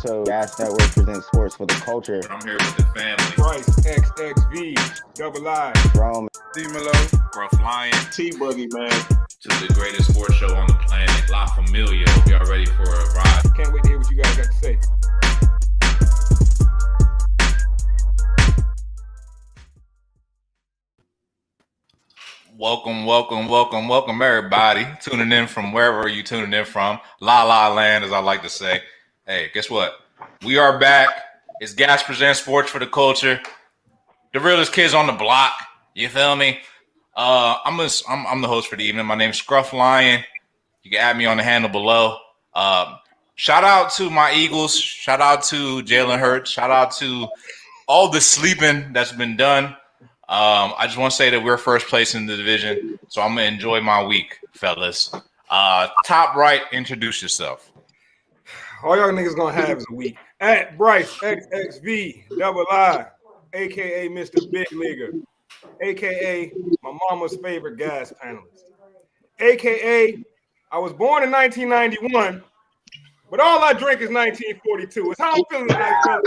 So Gas Network presents sports for the culture. I'm here with the family. Bryce, XXV, Double I, Rome, D-Melo, Gruff Lion. T-Boogie, man. To the greatest sports show on the planet, La Familia. Hope y'all ready for a ride. Can't wait to hear what you guys got to say. Welcome, everybody. Tuning in from wherever you tuning in from. La La Land, as I like to say. Hey, guess what? We are back. It's Gas Presents Sports for the Culture. The realest kids on the block. You feel me? I'm the host for the evening. My name's Gruff Lion. You can add me on the handle below. Shout out to my Eagles. Shout out to Jalen Hurts. Shout out to all the sleeping that's been done. I just want to say that we're first place in the division, so I'm going to enjoy my week, fellas. Top right, introduce yourself. All y'all niggas gonna have is a week. At Bryce, XXV, Double I, a.k.a. Mr. Big Leaguer, a.k.a. my mama's favorite gas panelist, a.k.a. I was born in 1991, but all I drink is 1942. It's how I'm feeling tonight, fellas.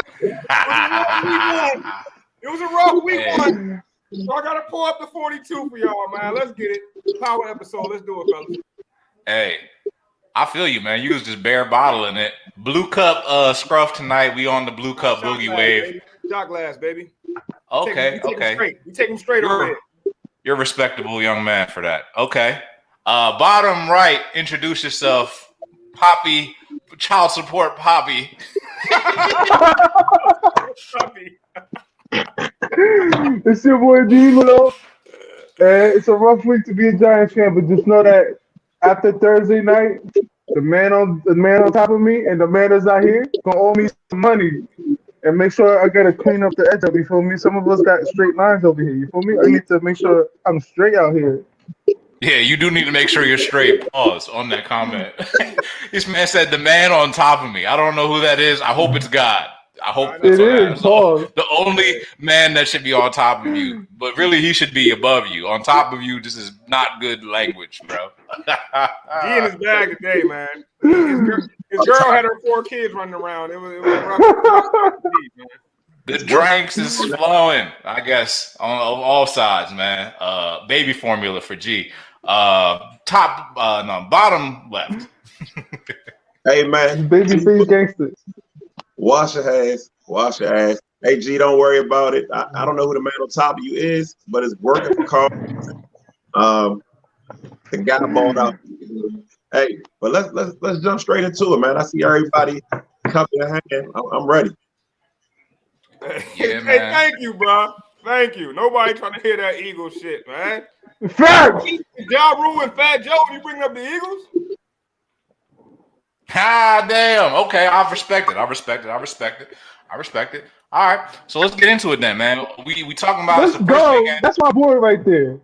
It was a rough week one. So I gotta pull up the 42 for y'all, man. Let's get it. Power episode. Let's do it, fellas. Hey, I feel you, man. You was just bare bottling it. Blue Cup scruff tonight. We on the Blue Cup Shot boogie glass, wave. Baby. Shot glass, baby. Okay. We take them straight over here. You're a respectable young man for that. Okay. Bottom right, introduce yourself. Poppy, child support Poppy. Poppy. It's your boy D-Melo. It's a rough week to be a Giants fan, but just know that after Thursday night, the man on top of me and the man that's not here gonna owe me some money. And make sure I gotta clean up the edge up, you feel me? Some of us got straight lines over here, you feel me? I need to make sure I'm straight out here. Yeah, you do need to make sure you're straight. Pause on that comment. This man said the man on top of me. I don't know who that is. I hope it's God. I hope it is. So the only man that should be on top of you, but really he should be above you. On top of you, this is not good language, bro. He in his bag today, man. His girl had her 4 kids running around. It was rough. Man. The drinks is flowing, I guess, on all sides, man. Baby formula for G. Bottom left. Hey, man. Baby face gangsters. Wash your ass. Hey, G, don't worry about it. I don't know who the man on top of you is, but it's working for Carl. The guy balled out. Hey, but let's jump straight into it, man. I see everybody cup in hand. I'm ready. Yeah, hey, thank you, bro. Thank you. Nobody trying to hear that Eagles shit, man. Facts. Ja Rule and Fat Joe, you bring up the Eagles? Ah, damn. Okay, I respect it. All right, so let's get into it then, man. We talking about Let's go. That's my boy right there.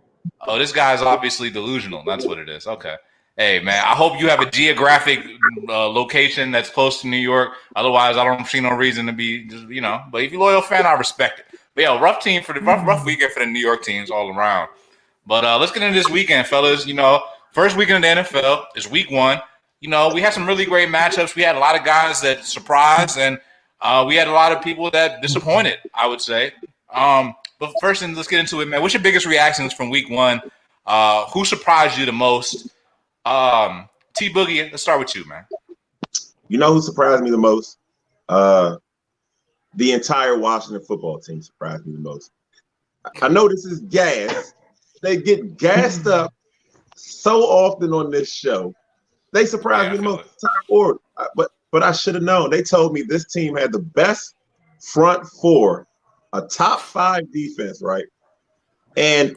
Oh, this guy's obviously delusional. That's what it is. Okay. Hey, man, I hope you have a geographic location that's close to New York. Otherwise, I don't see no reason to be, But if you're a loyal fan, I respect it. But yeah, rough weekend for the New York teams all around. But let's get into this weekend, fellas. First weekend in the NFL is week 1. We had some really great matchups. We had a lot of guys that surprised, and we had a lot of people that disappointed, I would say. But first, let's get into it, man. What's your biggest reactions from week 1? Who surprised you the most? T-Boogie, let's start with you, man. You know who surprised me the most? The entire Washington football team surprised me the most. I know this is gas. They get gassed up so often on this show. They surprised me the most time forward. But I should have known. They told me this team had the best front four, a top 5 defense, right? And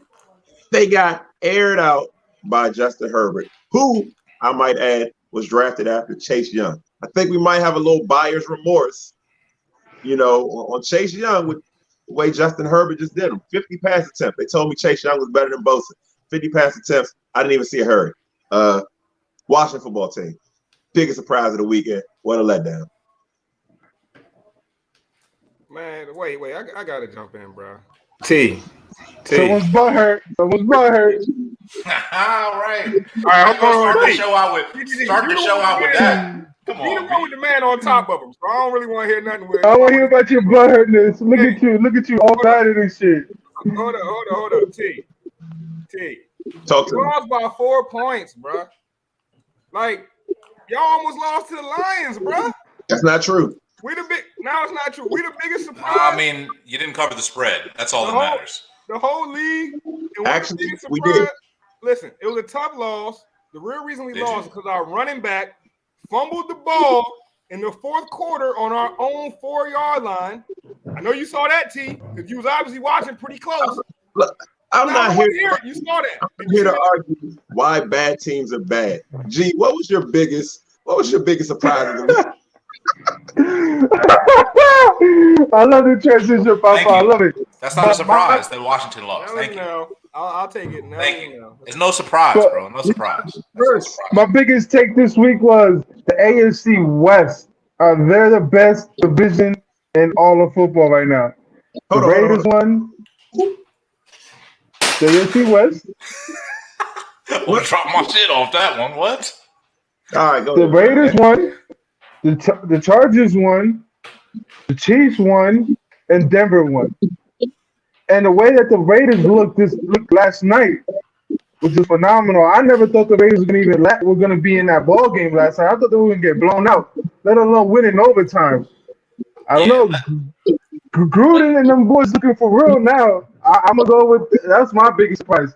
they got aired out by Justin Herbert, who, I might add, was drafted after Chase Young. I think we might have a little buyer's remorse, on Chase Young with the way Justin Herbert just did him. 50 pass attempts. They told me Chase Young was better than Bosa. 50 pass attempts. I didn't even see a hurry. Washington football team. Biggest surprise of the weekend. What a letdown. Man, wait. I got to jump in, bro. T. Someone's butt hurt. All right. Start the show out with that. Come He the on, one with the man on top of him, so I don't really want to hear nothing with. I don't want to hear about your blood hurtness. Look at you, all bad at this shit. Hold up. T. Talk You to me. lost by 4 points, bro. Like, y'all almost lost to the Lions, bro. That's not true. Now it's not true. We the biggest surprise. I mean, you didn't cover the spread. That's all that matters. The whole league. Actually, we did. Listen, it was a tough loss. The real reason we lost is because our running back fumbled the ball in the fourth quarter on our own 4-yard line. I know you saw that, T, because you was obviously watching pretty close. Look, I'm not here. You saw that. I'm here to argue why bad teams are bad. G, what was your biggest surprise of the week? I love the transition, Papa. I love it. That's not a surprise that Washington lost. Thank you. I'll take it. Thank you. It's no surprise, bro. No surprise. First, my biggest take this week was the AFC West. They're the best division in all of football right now. The Raiders won. The AFC West. We'll drop my shit off that one. What? All right, go The ahead. Raiders won. The Chargers won. The Chiefs won. And Denver won. And the way that the Raiders looked last night was just phenomenal. I never thought the Raiders were going to be in that ball game last night. I thought they were going to get blown out, let alone win in overtime. I don't know. Gruden and them boys looking for real now. I'm going to go with that's my biggest surprise.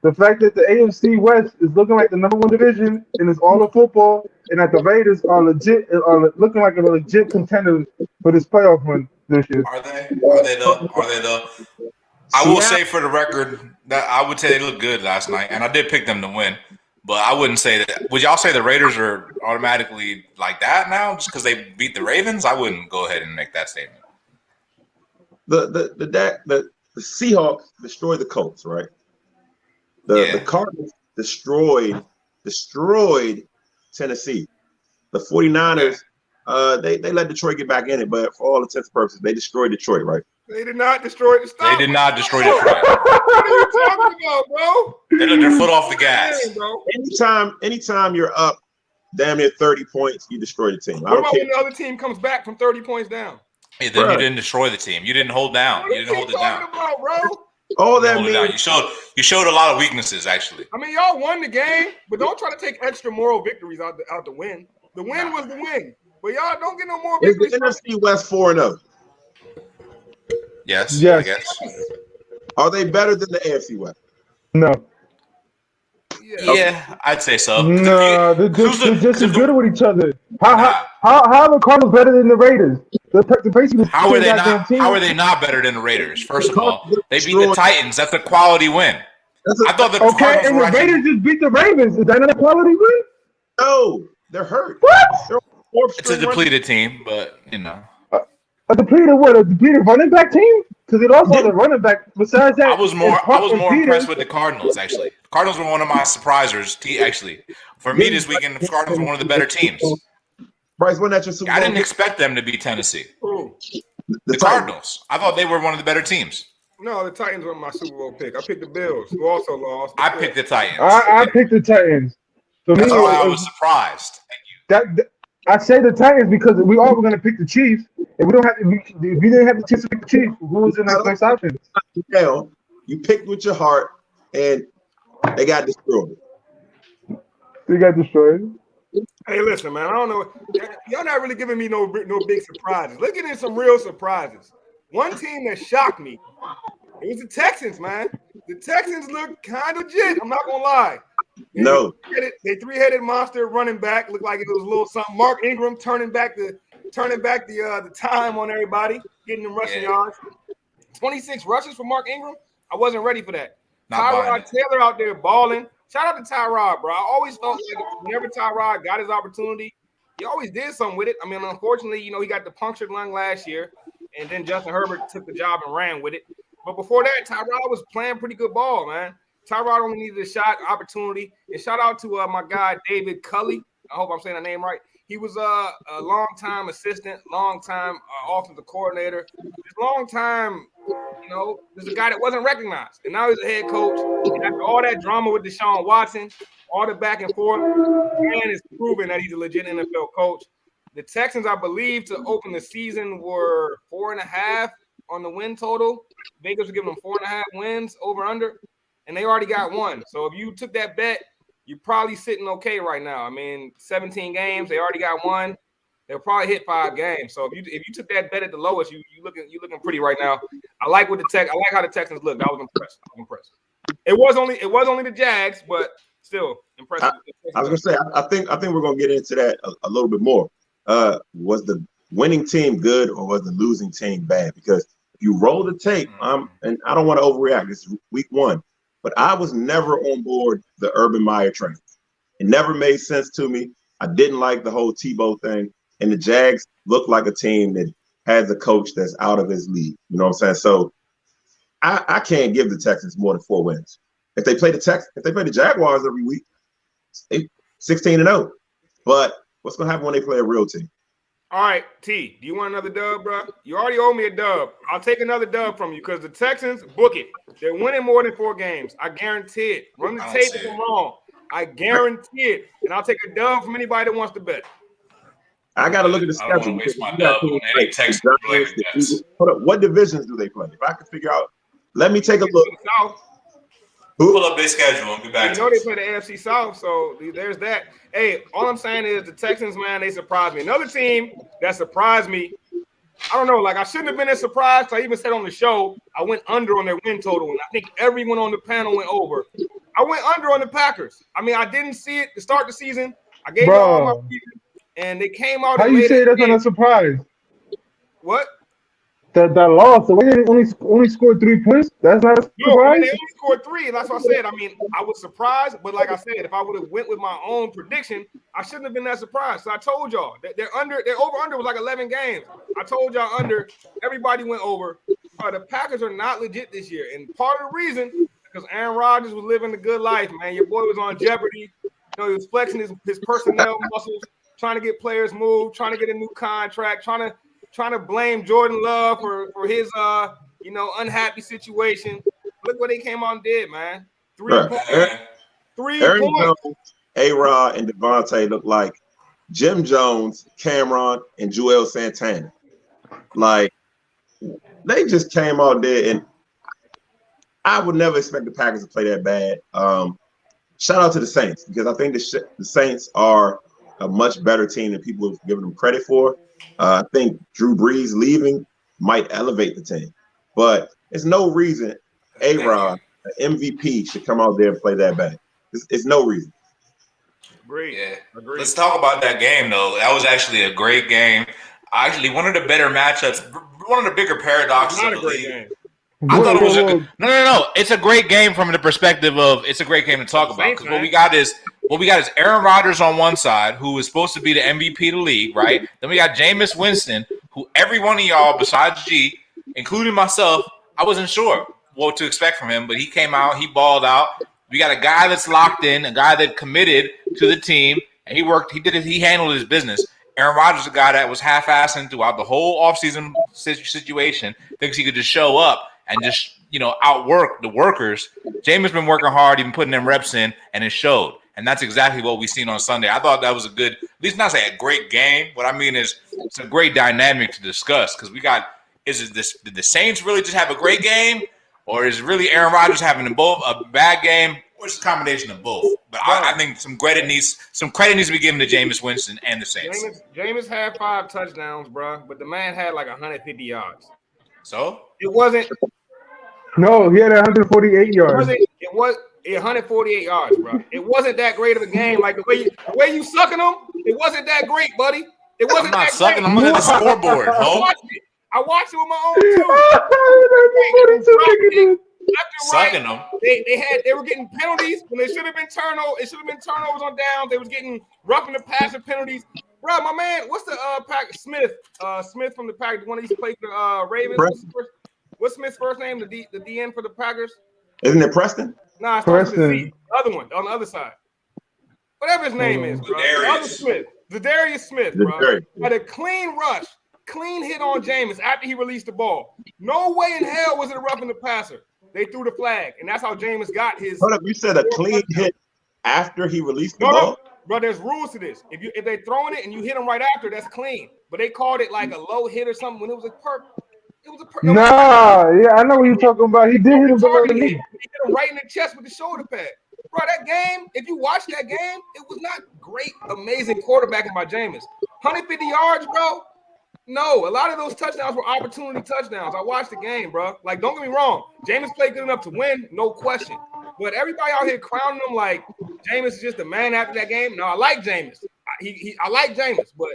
The fact that the AFC West is looking like the number one division and it's all of football, and that the Raiders are looking like a legit contender for this playoff run this year. Are they the? I will say for the record that I would say they looked good last night, and I did pick them to win. But I wouldn't say that. Would y'all say the Raiders are automatically like that now just because they beat the Ravens? I wouldn't go ahead and make that statement. The Seahawks destroyed the Colts, right? The Cardinals destroyed Tennessee. The 49ers, they let Detroit get back in it, but for all intents and purposes, they destroyed Detroit, right? They did not destroy the stop. They did not destroy Detroit. What are you talking about, bro? They let their foot off the gas. Anytime you're up damn near 30 points, you destroy the team. What about when the other team comes back from 30 points down? Yeah, then you didn't destroy the team. You didn't hold down. You didn't hold it down. About, bro? All that means you showed a lot of weaknesses, actually. I mean, y'all won the game, but don't try to take extra moral victories out the win. The win was the win, but y'all don't get no more is victories. the NFC West 4-0? Yes, I guess. Are they better than the AFC West? No. Yeah, I'd say so. No, they're just as good with each other. How are the Cardinals better than the Raiders? How are they not better than the Raiders? First of all, they beat the Titans. That's a quality win. I thought the Cardinals and the Raiders just beat the Ravens. Is that not a quality win? No, they're hurt. What? It's a depleted team, but you know. A depleted what? A depleted running back team? Because it also has a running back. Besides that, I was more impressed with the Cardinals. Actually, the Cardinals were one of my surprisers. Actually, for me this weekend, the Cardinals were one of the better teams. Bryce, wasn't that your Super Bowl? I didn't expect them to beat Tennessee. The Cardinals. I thought they were one of the better teams. No, the Titans were my Super Bowl pick. I picked the Bills, who also lost. I picked the Titans. I picked the Titans. So that's why I was surprised. Thank you. I say the Titans because we all were going to pick the Chiefs, and we don't have. If we didn't have the chance to pick the Chiefs, who was in that next option? You picked with your heart, and they got destroyed. They got destroyed. Hey, listen, man. I don't know. Y'all not really giving me no big surprises. Let's get in some real surprises. One team that shocked me, it was the Texans, man. The Texans look kind of legit. I'm not gonna lie. No, they three-headed monster running back looked like it was a little something. Mark Ingram turning back the time on everybody, getting them rushing yards. 26 rushes for Mark Ingram. I wasn't ready for that. Tyrod Taylor out there balling. Shout out to Tyrod, bro. I always felt like whenever Tyrod got his opportunity, he always did something with it. I mean, unfortunately, he got the punctured lung last year, and then Justin Herbert took the job and ran with it. But before that, Tyrod was playing pretty good ball, man. Tyrod only needed a shot opportunity. And shout out to my guy, David Culley. I hope I'm saying the name right. He was a long-time assistant, long-time offensive coordinator, long-time there's a guy that wasn't recognized, and now he's a head coach. And after all that drama with Deshaun Watson, all the back and forth, man is proving that he's a legit NFL coach. The Texans, I believe, to open the season were 4.5 on the win total. Vegas were giving them 4.5 wins over under, and they already got one. So if you took that bet, you're probably sitting okay right now. I mean, 17 games, they already got one. They'll probably hit 5 games. So if you took that bet at the lowest, you looking pretty right now. I like how the Texans looked. I was impressed. It was only the Jags, but still impressive. I was gonna say, I think we're gonna get into that a little bit more. Was the winning team good or was the losing team bad? Because if you roll the tape, and I don't want to overreact. This is week 1, but I was never on board the Urban Meyer train. It never made sense to me. I didn't like the whole Tebow thing. And the Jags look like a team that has a coach that's out of his league. You know what I'm saying? So I can't give the Texans more than 4 wins. If they play the Jaguars every week, 16-0. But what's gonna happen when they play a real team? All right, T, do you want another dub, bro? You already owe me a dub. I'll take another dub from you because the Texans, book it. They're winning more than 4 games. I guarantee it. Run the tape if I'm wrong. I guarantee it. And I'll take a dub from anybody that wants to bet. I got to look at the schedule. I don't want to waste my dub on any Texans. What divisions do they play? If I can figure out, let me take a look. Pull up their schedule and get back to they play the AFC South, so there's that. Hey, all I'm saying is the Texans, man, they surprised me. Another team that surprised me, I don't know, like I shouldn't have been as surprised. I even said on the show, I went under on their win total, and I think everyone on the panel went over. I went under on the Packers. I mean, I didn't see it to start the season. I gave them all my season. And they came out. How you say that's not a surprise? What? That loss. So they only scored 3 points. That's not a surprise. No, I mean, they only scored 3, and that's what I said. I mean, I was surprised, but like I said, if I would have went with my own prediction, I shouldn't have been that surprised. So I told y'all that their over under was like 11 games. I told y'all under. Everybody went over. The Packers are not legit this year, and part of the reason because Aaron Rodgers was living the good life, man. Your boy was on Jeopardy. He was flexing his personnel muscles, trying to get players moved, trying to get a new contract, trying to blame Jordan Love for his unhappy situation. Look what they came out and did, man. 3 points. 3 Aaron points. Jones, A-Rod, and Devontae look like Jim Jones, Cameron, and Joel Santana. Like they just came out there, and I would never expect the Packers to play that bad. Shout out to the Saints because I think the Saints are a much better team than people have given them credit for. I think Drew Brees leaving might elevate the team, but there's no reason A-Rod, an MVP, should come out there and play that bad. It's no reason. Agreed. Yeah. Agreed. Let's talk about that game, though. That was actually a great game. Actually, one of the better matchups, one of the bigger paradoxes Not of a the great league. game. I thought it was no. It's a great game from the perspective of it's a great game to talk about because what we got is Aaron Rodgers on one side, who is supposed to be the MVP of the league, right? Then we got Jameis Winston, who every one of y'all besides G, including myself, I wasn't sure what to expect from him, but he came out, he balled out. We got a guy that's locked in, a guy that committed to the team, and he handled his business. Aaron Rodgers is a guy that was half-assing throughout the whole offseason situation, thinks he could just show up and just, outwork the workers. Jameis been working hard, even putting them reps in, and it showed. And that's exactly what we seen on Sunday. I thought that was a good, at least not say a great game. What I mean is it's a great dynamic to discuss because did the Saints really just have a great game? Or is really Aaron Rodgers having a bad game? Or is it a combination of both? But I think some credit needs to be given to Jameis Winston and the Saints. Jameis had 5 touchdowns, bro, but the man had like 150 yards. So? It wasn't. No, he had 148 yards. It was 148 yards, bro. It wasn't that great of a game. Like the way you sucking them, it wasn't that great, buddy. It wasn't I'm not that sucking. great. I'm looking at the scoreboard. I watched it with my own too. Sucking them. They were getting penalties when they should have been turnovers. It should have been turnovers on downs. They was getting roughing the passer penalties. Bro, my man, what's the Smith? Smith from the Packers, the one that used to play for the Ravens. What's Smith's first name? The DN for the Packers. Isn't it Preston? Nah, it's Preston. The other one on the other side. Whatever his name is, bro. The other Smith. Zadarius Smith, bro. Had a clean rush clean hit on Jameis after he released the ball. No way in hell was it a roughing the passer. They threw the flag, and that's how Jameis got his. Hold up, you said a clean hit after he released the ball? Bro, there's rules to this. If they throwing it and you hit them right after, that's clean. But they called it like a low hit or something when it was a perp. Nah, yeah, I know what you're talking about. He did hit him below the knee. He hit him right in the chest with the shoulder pad. Bro, that game, if you watch that game, it was not great, amazing quarterbacking by Jameis. 150 yards, bro. No, a lot of those touchdowns were opportunity touchdowns. I watched the game, bro. Like, don't get me wrong. Jameis played good enough to win, no question. But everybody out here crowning him like Jameis is just a man after that game. No, I like Jameis. I like Jameis, but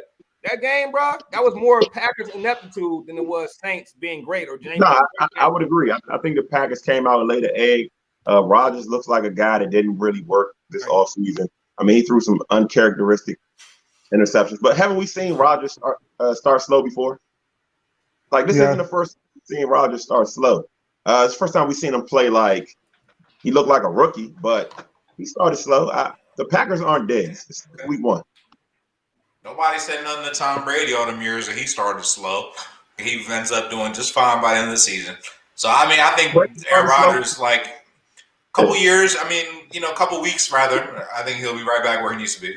that game, bro, that was more Packers ineptitude than it was Saints being great or Jameis. No, I would agree. I think the Packers came out and laid an egg. Rodgers looks like a guy that didn't really work this offseason. I mean, he threw some uncharacteristic interceptions. But haven't we seen Rodgers start slow before? Like, this isn't the first time we've seen Rodgers start slow. It's the first time we've seen him play like he looked like a rookie, but he started slow. The Packers aren't dead. It's week 1. Nobody said nothing to Tom Brady all them years that he started slow. He ends up doing just fine by the end of the season. So, I mean, I think Aaron Rodgers, like, a couple years, I mean, a couple weeks, rather, I think he'll be right back where he needs to be.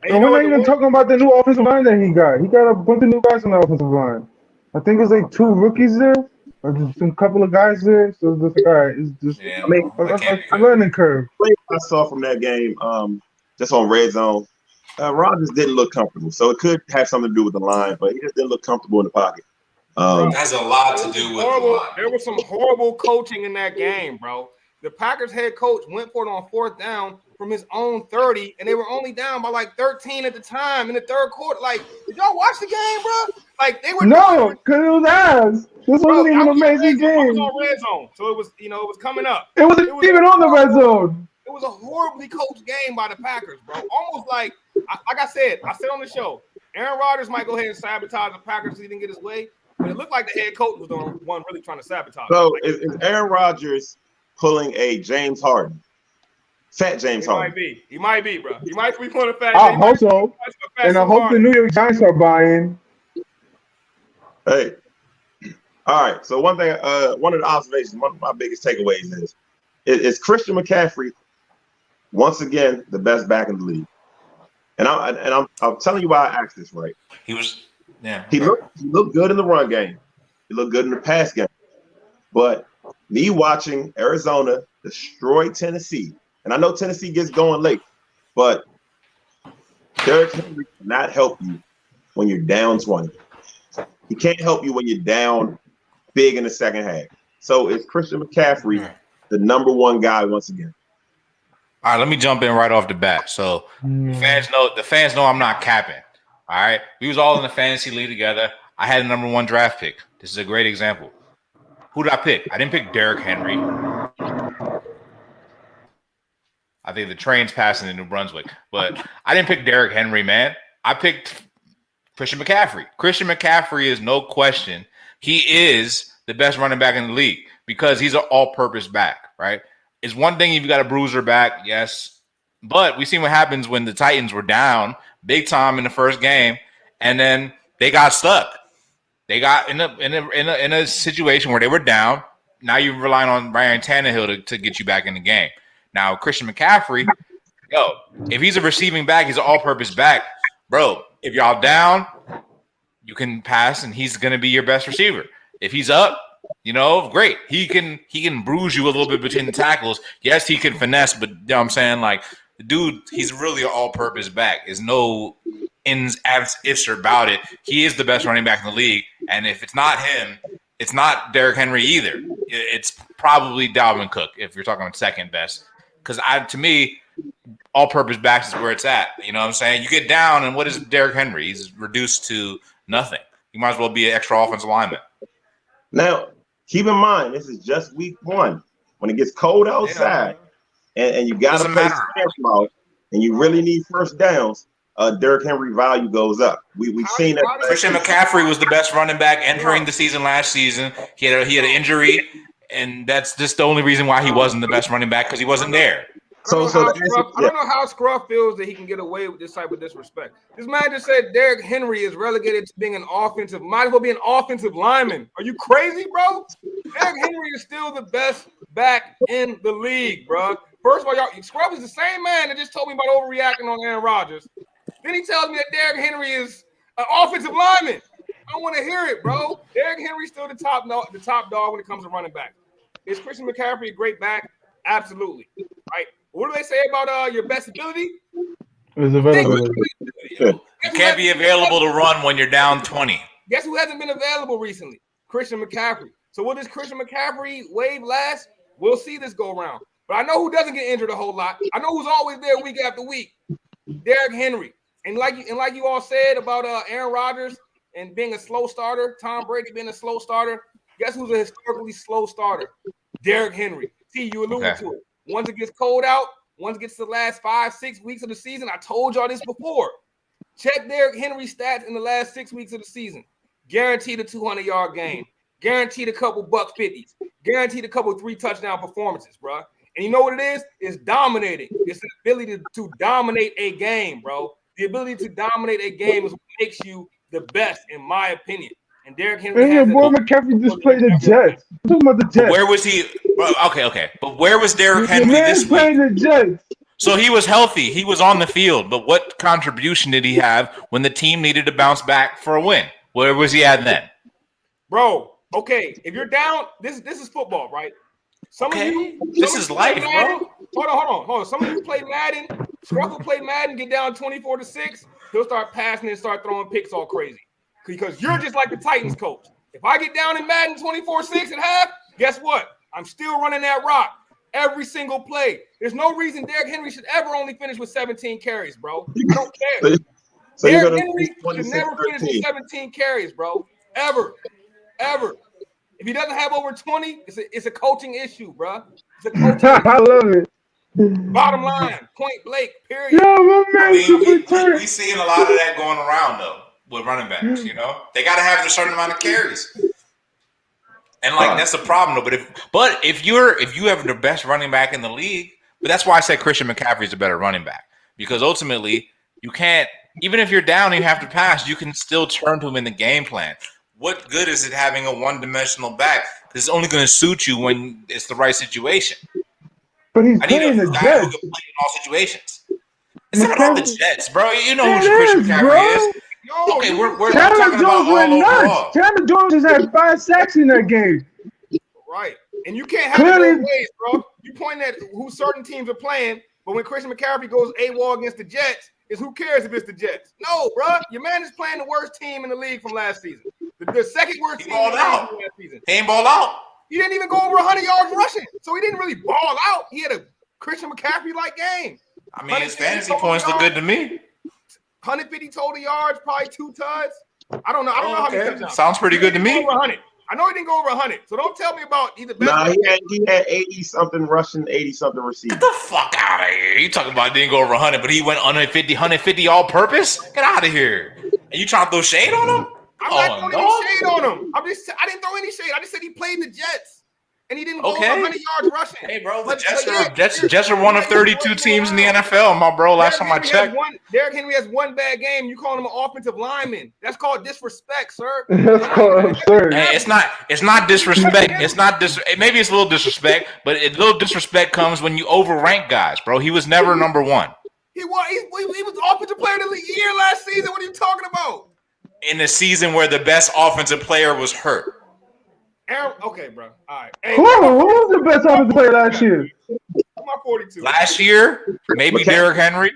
And we're not even talking about the new offensive line that he got. He got a bunch of new guys on the offensive line. I think it's like 2 rookies there, or just a couple of guys there. So it's just like, all right, it's just a learning curve. I saw from that game, just on Red Zone, Rodgers didn't look comfortable. So it could have something to do with the line, but he just didn't look comfortable in the pocket. That has a lot to do with the line. There was some horrible coaching in that game, bro. The Packers head coach went for it on 4th down from his own 30, and they were only down by like 13 at the time in the third quarter. Like, did y'all watch the game, bro? Like, they were no, because it was ass. This wasn't even an amazing game. It was on Red Zone, so it was, it was coming up. It wasn't even on the Red Zone. It was a horribly coached game by the Packers, bro. Almost like I said on the show, Aaron Rodgers might go ahead and sabotage the Packers if he didn't get his way, but it looked like the head coach was the one really trying to sabotage. So is Aaron Rodgers pulling a James Harden? Fat James Harden. He might be, bro. He might be pulling a fat. I hope so. And I hope the New York Giants are buying. Hey. All right. So one thing, one of the observations, one of my biggest takeaways is Christian McCaffrey once again the best back in the league. And I'm telling you why I asked this, right? He looked good in the run game. He looked good in the pass game. But me watching Arizona destroy Tennessee, and I know Tennessee gets going late, but Derrick Henry cannot help you when you're down 20. He can't help you when you're down big in the second half. So is Christian McCaffrey the number 1 guy once again? All right, let me jump in right off the bat. So the fans know I'm not capping. All right, we was all in the fantasy league together. I had a number 1 draft pick. This is a great example. Who did I pick? I didn't pick Derrick Henry. I think the train's passing in New Brunswick, but I didn't pick Derrick Henry, man. I picked Christian McCaffrey. Christian McCaffrey is no question. He is the best running back in the league because he's an all-purpose back, right? It's one thing if you got a bruiser back, yes, but we seen what happens when the Titans were down big time in the first game, and then they got stuck. They got in a situation where they were down. Now you're relying on Ryan Tannehill to get you back in the game. Now Christian McCaffrey, if he's a receiving back, he's an all-purpose back, bro. If y'all down, you can pass, and he's gonna be your best receiver. If he's up, great. He can bruise you a little bit between the tackles. Yes, he can finesse, but you know what I'm saying, like, the dude, he's really an all-purpose back. There's no ins, abs, ifs about it. He is the best running back in the league, and if it's not him, it's not Derrick Henry either. It's probably Dalvin Cook if you're talking second best. Because to me, all-purpose backs is where it's at. You know what I'm saying? You get down, and what is Derrick Henry? He's reduced to nothing. He might as well be an extra offensive lineman. Now, keep in mind, this is just week 1. When it gets cold outside, and you got to play out, and you really need first downs, Derrick Henry value goes up. We've seen that. Christian McCaffrey was the best running back entering the season last season. He had an injury, and that's just the only reason why he wasn't the best running back, because he wasn't there. I don't know how Scruff feels that he can get away with this type of disrespect. This man just said Derrick Henry is relegated to being an offensive, might as well be an offensive lineman. Are you crazy, bro? Derrick Henry is still the best back in the league, bro. First of all, y'all, Scruff is the same man that just told me about overreacting on Aaron Rodgers. Then he tells me that Derrick Henry is an offensive lineman. I don't want to hear it, bro. Derrick Henry's still the top dog when it comes to running back. Is Christian McCaffrey a great back? Absolutely. Right. What do they say about your best ability? It's available. You can't be available to run when you're down 20. Guess who hasn't been available recently? Christian McCaffrey. So will this Christian McCaffrey wave last? We'll see this go around. But I know who doesn't get injured a whole lot. I know who's always there week after week. Derrick Henry. And like you all said about Aaron Rodgers and being a slow starter, Tom Brady being a slow starter. Guess who's a historically slow starter? Derrick Henry. See, you alluded to it. Once it gets cold out, once it gets to the last 5-6 weeks of the season, I told y'all this before. Check Derrick Henry's stats in the last 6 weeks of the season. Guaranteed a 200-yard game. Guaranteed a couple buck 50s. Guaranteed a couple 3-touchdown performances, bro. And you know what it is? It's dominating. It's the ability to dominate a game, bro. The ability to dominate a game is what makes you the best, in my opinion. And Derrick Henry has boy, McCaffrey just played the Jets. I'm talking about the Jets. Where was he? Okay. But where was Derrick Henry this week? Playing the Jets. So he was healthy. He was on the field. But what contribution did he have when the team needed to bounce back for a win? Where was he at then? Bro, okay. If you're down, this is football, right? This is life, Madden, bro. Hold on. Some of you play Madden. Scruff will play Madden, get down 24-6. He'll start passing and start throwing picks all crazy. Because you're just like the Titans coach. If I get down in Madden 24-6 at half, guess what? I'm still running that rock every single play. There's no reason Derrick Henry should ever only finish with 17 carries, bro. I don't care. So Derrick Henry should never finish with 17 carries, bro. Ever. If he doesn't have over 20, it's a coaching issue, bro. It's a coaching issue. I love it. Bottom line, point blank, period. Yo, my man, we seeing a lot of that going around, though. With running backs, they got to have a certain amount of carries, and that's the problem. Though, but if you have the best running back in the league, but that's why I said Christian McCaffrey is a better running back, because ultimately you can't, even if you're down and you have to pass, you can still turn to him in the game plan. What good is it having a one-dimensional back? Because it's only going to suit you when it's the right situation. But he's I need playing a the guy Jets. who can play in all situations. It's not all the Jets, bro. You know who Christian McCaffrey bro. is. Okay, we're Chandler talking about Jones all went nuts. overall. Chandler Jones just had 5 sacks in that game. Right. And you can't have it both ways, bro. You point at who certain teams are playing, but when Christian McCaffrey goes AWOL against the Jets, who cares if it's the Jets? No, bro. Your man is playing the worst team in the league from last season. The second worst team in the league from last season. He ain't balled out. He didn't even go over 100 yards rushing. So he didn't really ball out. He had a Christian McCaffrey-like game. I mean, his fantasy points look good to me. 150 total yards, probably 2 tuds. I don't know. I don't know how many touchdowns. Sounds pretty good to me. Over 100. I know he didn't go over 100. So don't tell me about either. Nah, he had 80-something rushing, 80-something receiving. Get the fuck out of here. You talking about didn't go over 100, but he went 150 all purpose? Get out of here. And you trying to throw shade on him? I'm not throwing any shade on him. I didn't throw any shade. I just said he played the Jets. And he didn't go over 100 yards rushing. Hey, bro, the Jets are one of 32 teams in the NFL, my bro. Last time I checked. Derrick Henry has one bad game. You call him an offensive lineman. That's called disrespect, sir. That's called absurd. Hey, it's not disrespect. Maybe it's a little disrespect, but a little disrespect comes when you overrank guys, bro. He was never number one. He was offensive player of the year last season. What are you talking about? In the season where the best offensive player was hurt. Okay, bro. All right. Hey, who was the best offensive player last year? I'm 42. Last year, maybe Derrick Henry.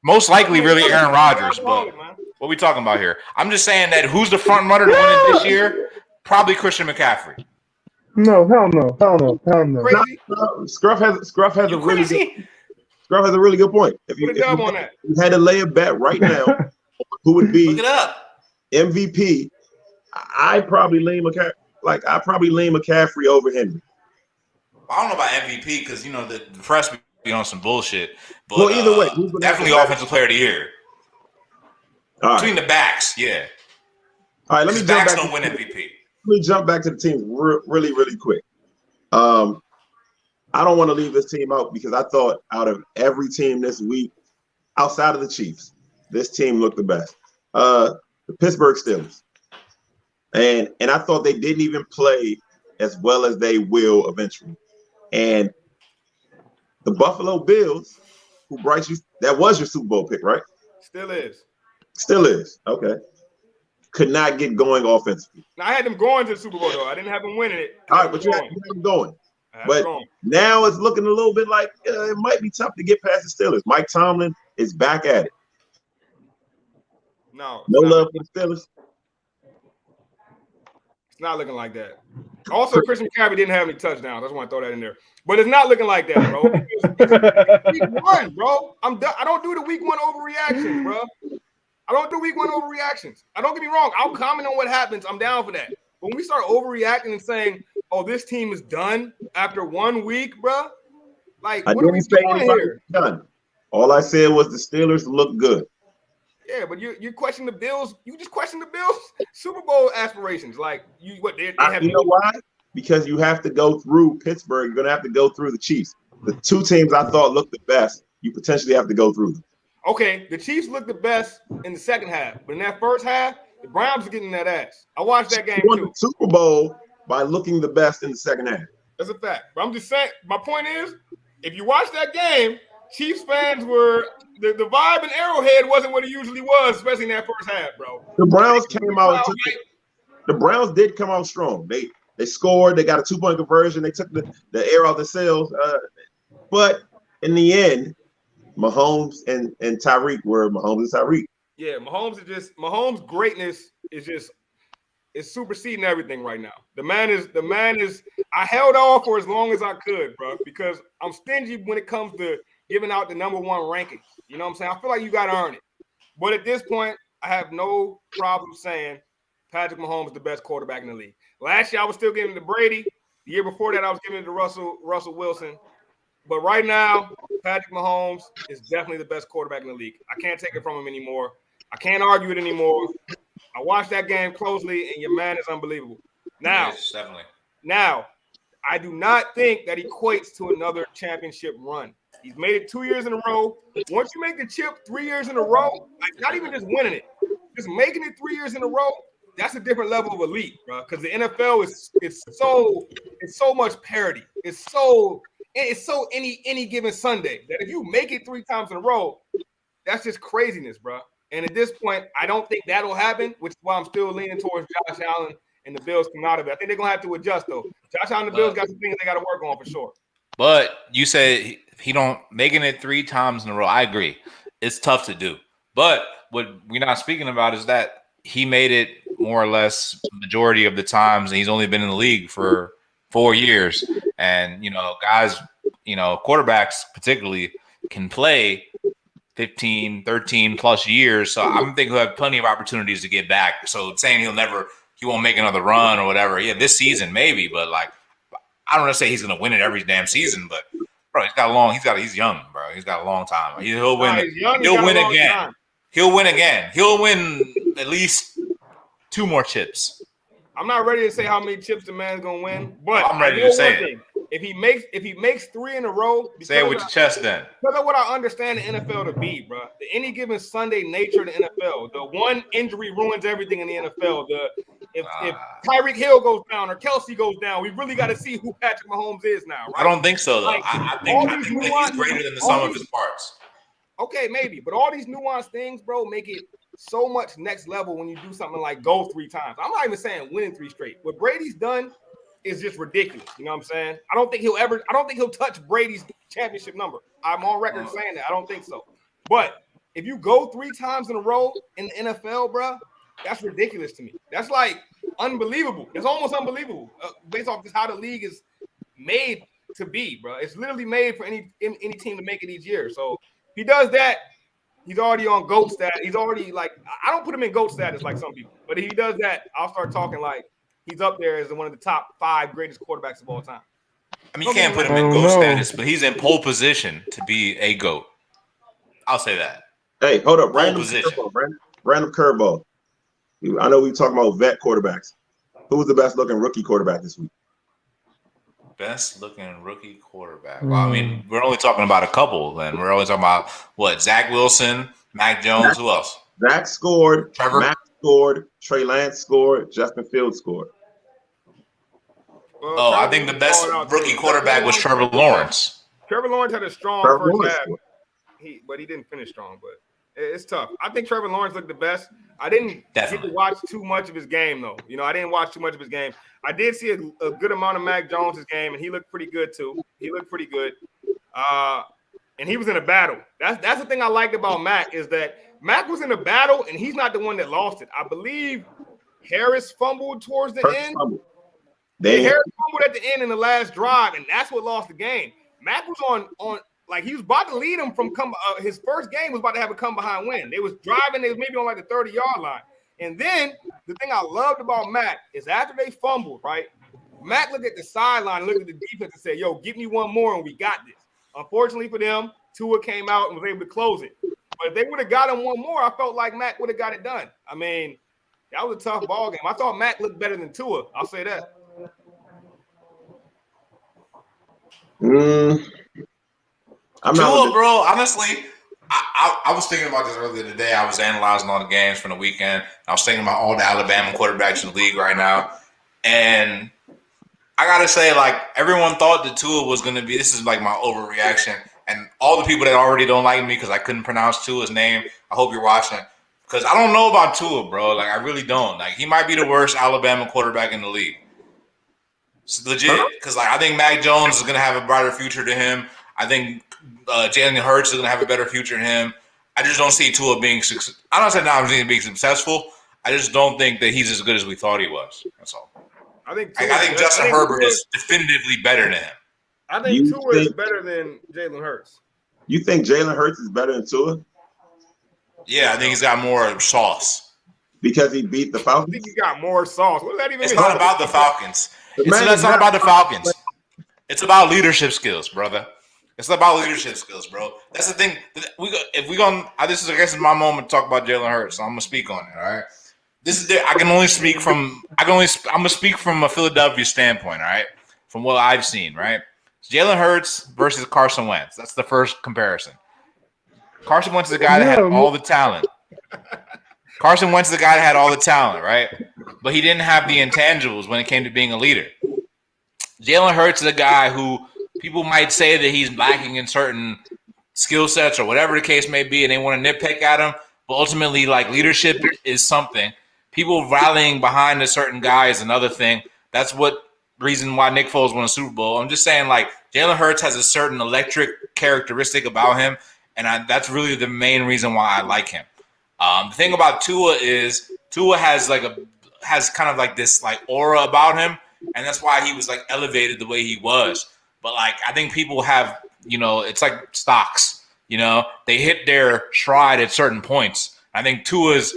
Most likely, really Aaron Rodgers. But what are we talking about here? I'm just saying that who's the front runner to win it this year? Probably Christian McCaffrey. No, hell no. Scruff has a really good point. If you had to lay a bet right now, who would be Look it up. MVP? I'd probably lean McCaffrey. I probably lean McCaffrey over Henry. I don't know about MVP because the press be on some bullshit. But well, either way, definitely offensive player of the year. All Between the backs, yeah. All right, let me jump backs back. Don't win MVP. Let me jump back to the teams really quick. I don't want to leave this team out because I thought out of every team this week, outside of the Chiefs, this team looked the best. The Pittsburgh Steelers. And I thought they didn't even play as well as they will eventually. And the Buffalo Bills, who Bryce, that was your Super Bowl pick, right? Still is. Still is. Okay. Could not get going offensively. Now, I had them going to the Super Bowl, though. I didn't have them winning it. All right, but you have them going. But now it's looking a little bit like it might be tough to get past the Steelers. Mike Tomlin is back at it. No love for the Steelers. It's not looking like that. Also, Christian McCaffrey didn't have any touchdowns. I just want to throw that in there. But it's not looking like that, bro. Week 1, bro. I'm done. I don't do the week 1 overreactions, bro. I don't do week 1 overreactions. I don't get me wrong. I'll comment on what happens. I'm down for that. But when we start overreacting and saying, "Oh, this team is done after 1 week," bro, like what are we doing here? Done. All I said was the Steelers look good. Yeah, but you question the Bills. You just question the Bills' Super Bowl aspirations. Like they have. You know why? Because you have to go through Pittsburgh. You're going to have to go through the Chiefs. The two teams I thought looked the best, you potentially have to go through them. Okay, the Chiefs looked the best in the second half, but in that first half, the Browns are getting that ass. I watched that game won too. The Super Bowl by looking the best in the second half. That's a fact. But I'm just saying, my point is, if you watch that game, Chiefs fans were the vibe in Arrowhead wasn't what it usually was, especially in that first half, bro. The Browns came out. The Browns did come out strong. They scored. They got a 2-point conversion. They took the air out the sails. But in the end, Mahomes and Tyreek were Mahomes and Tyreek. Yeah, Mahomes' greatness is superseding everything right now. The man is. I held on for as long as I could, bro, because I'm stingy when it comes to giving out the number 1 ranking. You know what I'm saying? I feel like you got to earn it. But at this point, I have no problem saying Patrick Mahomes is the best quarterback in the league. Last year, I was still giving it to Brady. The year before that, I was giving it to Russell Wilson. But right now, Patrick Mahomes is definitely the best quarterback in the league. I can't take it from him anymore. I can't argue it anymore. I watched that game closely, and your man is unbelievable. Now, yes, definitely. Now, I do not think that equates to another championship run. He's made it 2 years in a row. Once you make the chip 3 years in a row, like not even just winning it, just making it 3 years in a row, that's a different level of elite, bro. Because the NFL is so much parity. It's so any given Sunday that if you make it 3 times in a row, that's just craziness, bro. And at this point, I don't think that'll happen, which is why I'm still leaning towards Josh Allen and the Bills come out of it. I think they're gonna have to adjust though. Josh Allen and the Bills got some things they got to work on for sure. But you said he don't making it 3 times in a row. I agree. It's tough to do. But what we're not speaking about is that he made it more or less majority of the times, and he's only been in the league for 4 years. And guys, quarterbacks particularly can play 15, 13 plus years. So I'm thinking he'll have plenty of opportunities to get back. So saying he won't make another run or whatever. Yeah, this season maybe, but like I don't want to say he's gonna win it every damn season, but bro, he's young, bro. He's got a long time. He'll win. He'll win again. Time. He'll win again. He'll win at least 2 more chips. I'm not ready to say how many chips the man's gonna win, but I'm ready to say it. If he makes 3 in a row, say it with your chest then. Because of what I understand the NFL to be, bro. The any given Sunday nature of the NFL, the one injury ruins everything in the NFL. If Tyreek Hill goes down or Kelsey goes down, we really got to see who Patrick Mahomes is now, right? I don't think so, though. Like, I think that he's greater than the sum of his parts. Okay, maybe. But all these nuanced things, bro, make it so much next level when you do something like go 3 times. I'm not even saying winning 3 straight. What Brady's done is just ridiculous. You know what I'm saying? I don't think he'll touch Brady's championship number. I'm on record saying that. I don't think so. But if you go 3 times in a row in the NFL, bro, that's ridiculous to me. That's like unbelievable. It's almost unbelievable based off just how the league is made to be, bro. It's literally made for any team to make it each year. So if he does that, he's already on GOAT status. He's already like, I don't put him in GOAT status like some people. But if he does that, I'll start talking like he's up there as one of the top 5 greatest quarterbacks of all time. I mean, you can't put him in GOAT status, but he's in pole position to be a GOAT. I'll say that. Hey, hold up. Random curveball. I know we talking about vet quarterbacks. Who was the best looking rookie quarterback this week? Best looking rookie quarterback. Well, I mean, we're only talking about a couple. Then we're only talking about what? Zach Wilson, Mac Jones. Who else? Zach scored. Trevor. Mac scored. Trey Lance scored. Justin Fields scored. Well, I think the best rookie quarterback was Trevor Lawrence. Trevor Lawrence had a strong first half. But he didn't finish strong. But it's tough. I think Trevor Lawrence looked the best. I didn't get to watch too much of his game, though. I didn't watch too much of his game. I did see a good amount of Mac Jones' game, and he looked pretty good, too. He looked pretty good. And he was in a battle. That's the thing I liked about Mac is that Mac was in a battle, and he's not the one that lost it. I believe Harris fumbled towards the end. Harris fumbled at the end in the last drive, and that's what lost the game. Mac was on like he was about to lead him from his first game was about to have a come behind win. They was driving, they was maybe on like the 30-yard line. And then the thing I loved about Mac is after they fumbled, right? Mac looked at the sideline, looked at the defense and said, yo, give me one more and we got this. Unfortunately for them, Tua came out and was able to close it. But if they would have got him one more, I felt like Mac would have got it done. I mean, that was a tough ball game. I thought Mac looked better than Tua. I'll say that. Tua, bro, honestly, I was thinking about this earlier today. I was analyzing all the games from the weekend. I was thinking about all the Alabama quarterbacks in the league right now. And I got to say, like, everyone thought that Tua was going to be – this is like my overreaction. And all the people that already don't like me because I couldn't pronounce Tua's name, I hope you're watching. Because I don't know about Tua, bro. Like, I really don't. Like, he might be the worst Alabama quarterback in the league. It's legit. Because, like, I think Mac Jones is going to have a brighter future to him. I think Jalen Hurts is going to have a better future than him. I just don't see Tua being – I don't say now he's being successful. I just don't think that he's as good as we thought he was. That's all. I think Justin Herbert is definitively better than him. I think Tua is better than Jalen Hurts. You think Jalen Hurts is better than Tua? Yeah, I think he's got more sauce. Because he beat the Falcons? I think he got more sauce. What does that even mean? It's not about the Falcons. It's not about the Falcons. It's about leadership skills, brother. It's about leadership skills, bro. That's the thing. If we gonna, this is I guess my moment to talk about Jalen Hurts. So I'm gonna speak on it. All right. I'm gonna speak from a Philadelphia standpoint. All right, from what I've seen. Right, Jalen Hurts versus Carson Wentz. That's the first comparison. Carson Wentz is the guy that had all the talent. Carson Wentz is the guy that had all the talent, right? But he didn't have the intangibles when it came to being a leader. Jalen Hurts is a guy who people might say that he's lacking in certain skill sets or whatever the case may be, and they want to nitpick at him. But ultimately, like, leadership is something. People rallying behind a certain guy is another thing. That's what reason why Nick Foles won a Super Bowl. I'm just saying, like, Jalen Hurts has a certain electric characteristic about him, and that's really the main reason why I like him. The thing about Tua is Tua has kind of like this like aura about him, and that's why he was like elevated the way he was. But like I think people have, it's like stocks. They hit their stride at certain points. I think Tua's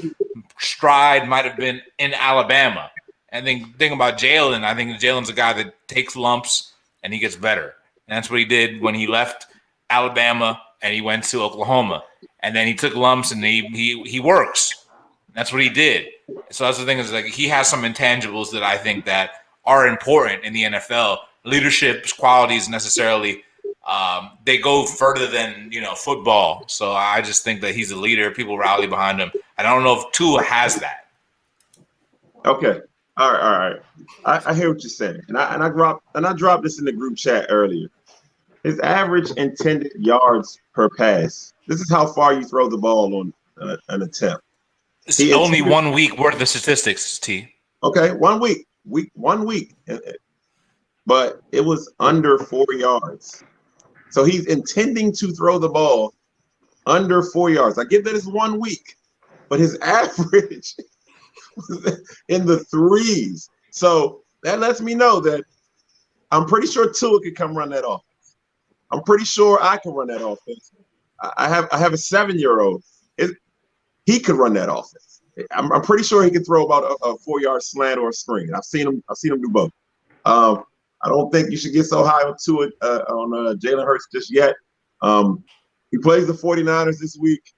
stride might have been in Alabama. And then the thing about Jalen, I think Jalen's a guy that takes lumps and he gets better. And that's what he did when he left Alabama and he went to Oklahoma. And then he took lumps and he works. That's what he did. So that's the thing is like he has some intangibles that I think that are important in the NFL. Leadership qualities necessarily they go further than football. So I just think that he's a leader. People rally behind him. I don't know if Tua has that. Okay. All right. I hear what you're saying, and I dropped this in the group chat earlier. His average intended yards per pass. This is how far you throw the ball on an attempt. It's only 1 week worth of statistics, T. Okay, 1 week. 1 week. But it was under 4 yards. So he's intending to throw the ball under 4 yards. I get that it's 1 week, but his average was in the threes. So that lets me know that I'm pretty sure Tua could come run that offense. I'm pretty sure I can run that offense. I have a 7-year-old. He could run that offense. I'm pretty sure he could throw about a 4-yard slant or a screen. I've seen him do both. I don't think you should get so high on Jalen Hurts just yet. He plays the 49ers this week.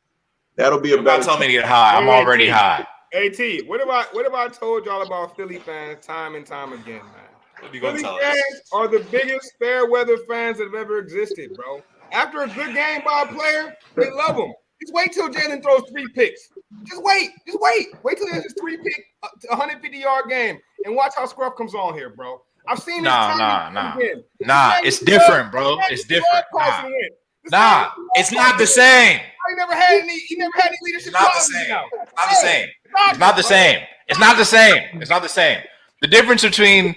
That'll be a better. Don't tell me to get high. I'm already high. AT, what have I told y'all about Philly fans time and time again, man? What are you gonna Philly tell us? fans are the biggest fair weather fans that have ever existed, bro. After a good game by a player, they love him. Just wait till Jalen throws 3 picks. Just wait. Wait till there's a 3-pick, 150-yard game, and watch how Scruff comes on here, bro. I've seen this time again. Nah. It's different, bro. It's different. Nah, it's not the same. He never had any leadership. Not the same. Not the same. It's not the same. It's not the same. It's not the same. The difference between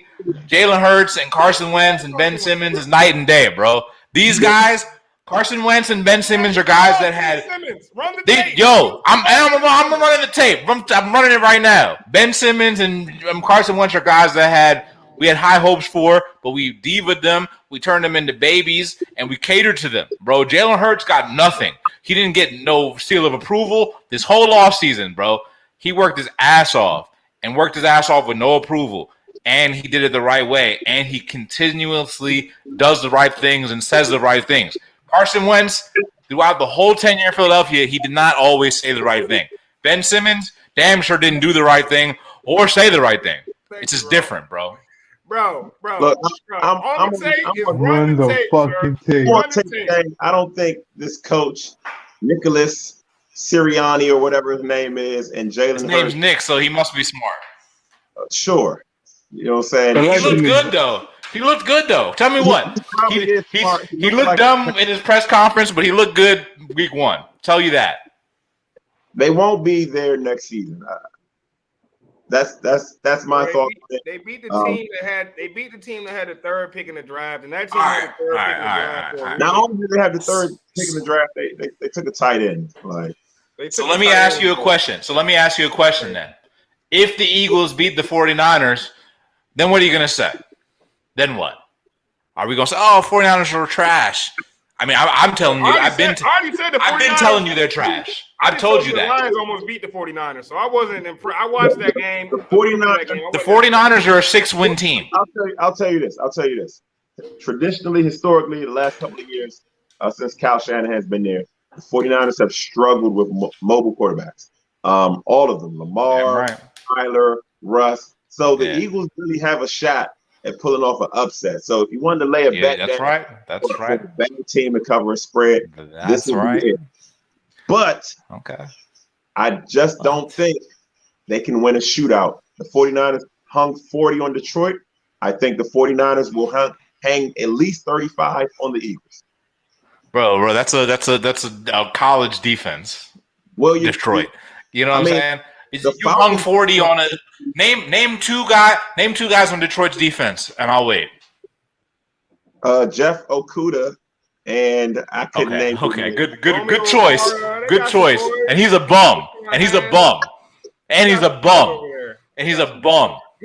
Jalen Hurts and Carson Wentz and Ben Simmons is night and day, bro. These guys, Carson Wentz and Ben Simmons, are guys that had. I'm running the tape. I'm running it right now. Ben Simmons and Carson Wentz are guys that we had high hopes for, but we diva'd them. We turned them into babies, and we catered to them, bro. Jalen Hurts got nothing. He didn't get no seal of approval this whole offseason, bro. He worked his ass off with no approval, and he did it the right way, and he continuously does the right things and says the right things. Carson Wentz, throughout the whole tenure in Philadelphia, he did not always say the right thing. Ben Simmons damn sure didn't do the right thing or say the right thing. It's just different, bro. Bro. Look, I'm I'm Run the fucking tape. I don't think this coach, Nicholas Sirianni or whatever his name is, and Jalen His Hurts. name's Nick, so he must be smart. Sure. You know what I'm saying? He looked good, though. Tell me what. He looked dumb in his press conference, but he looked good week 1. Tell you that. They won't be there next season. That's my thought. They beat the team that had the 3rd pick in the draft, and that team had the 3rd pick in the draft. Not only did they have the 3rd pick in the draft, they took a tight end. So let me ask you a question then. If the Eagles beat the 49ers, then what are you going to say? Then what? Are we going to say, 49ers are trash? I mean, I'm telling you, I've been telling you they're trash. I've told you that. The Lions almost beat the 49ers, so I wasn't impressed. I watched that game. The 49ers are a 6-win team. I'll tell you this. Traditionally, historically, the last couple of years, since Kyle Shanahan has been there, the 49ers have struggled with mobile quarterbacks. All of them, Lamar, Tyler, Russ. So the Eagles really have a shot at pulling off an upset. So if you wanted to lay a bet, that's right. That's right. A bad team to cover a spread. That's right. But I just don't think they can win a shootout. The 49ers hung 40 on Detroit. I think the 49ers will hang at least 35 on the Eagles. Bro, that's a college defense. Well, Detroit. You know what I'm saying? You hung 40 on a name two guys on Detroit's defense, and I'll wait. Jeff Okuda, and I couldn't name. Okay, good choice. Good choice. And he's a bum.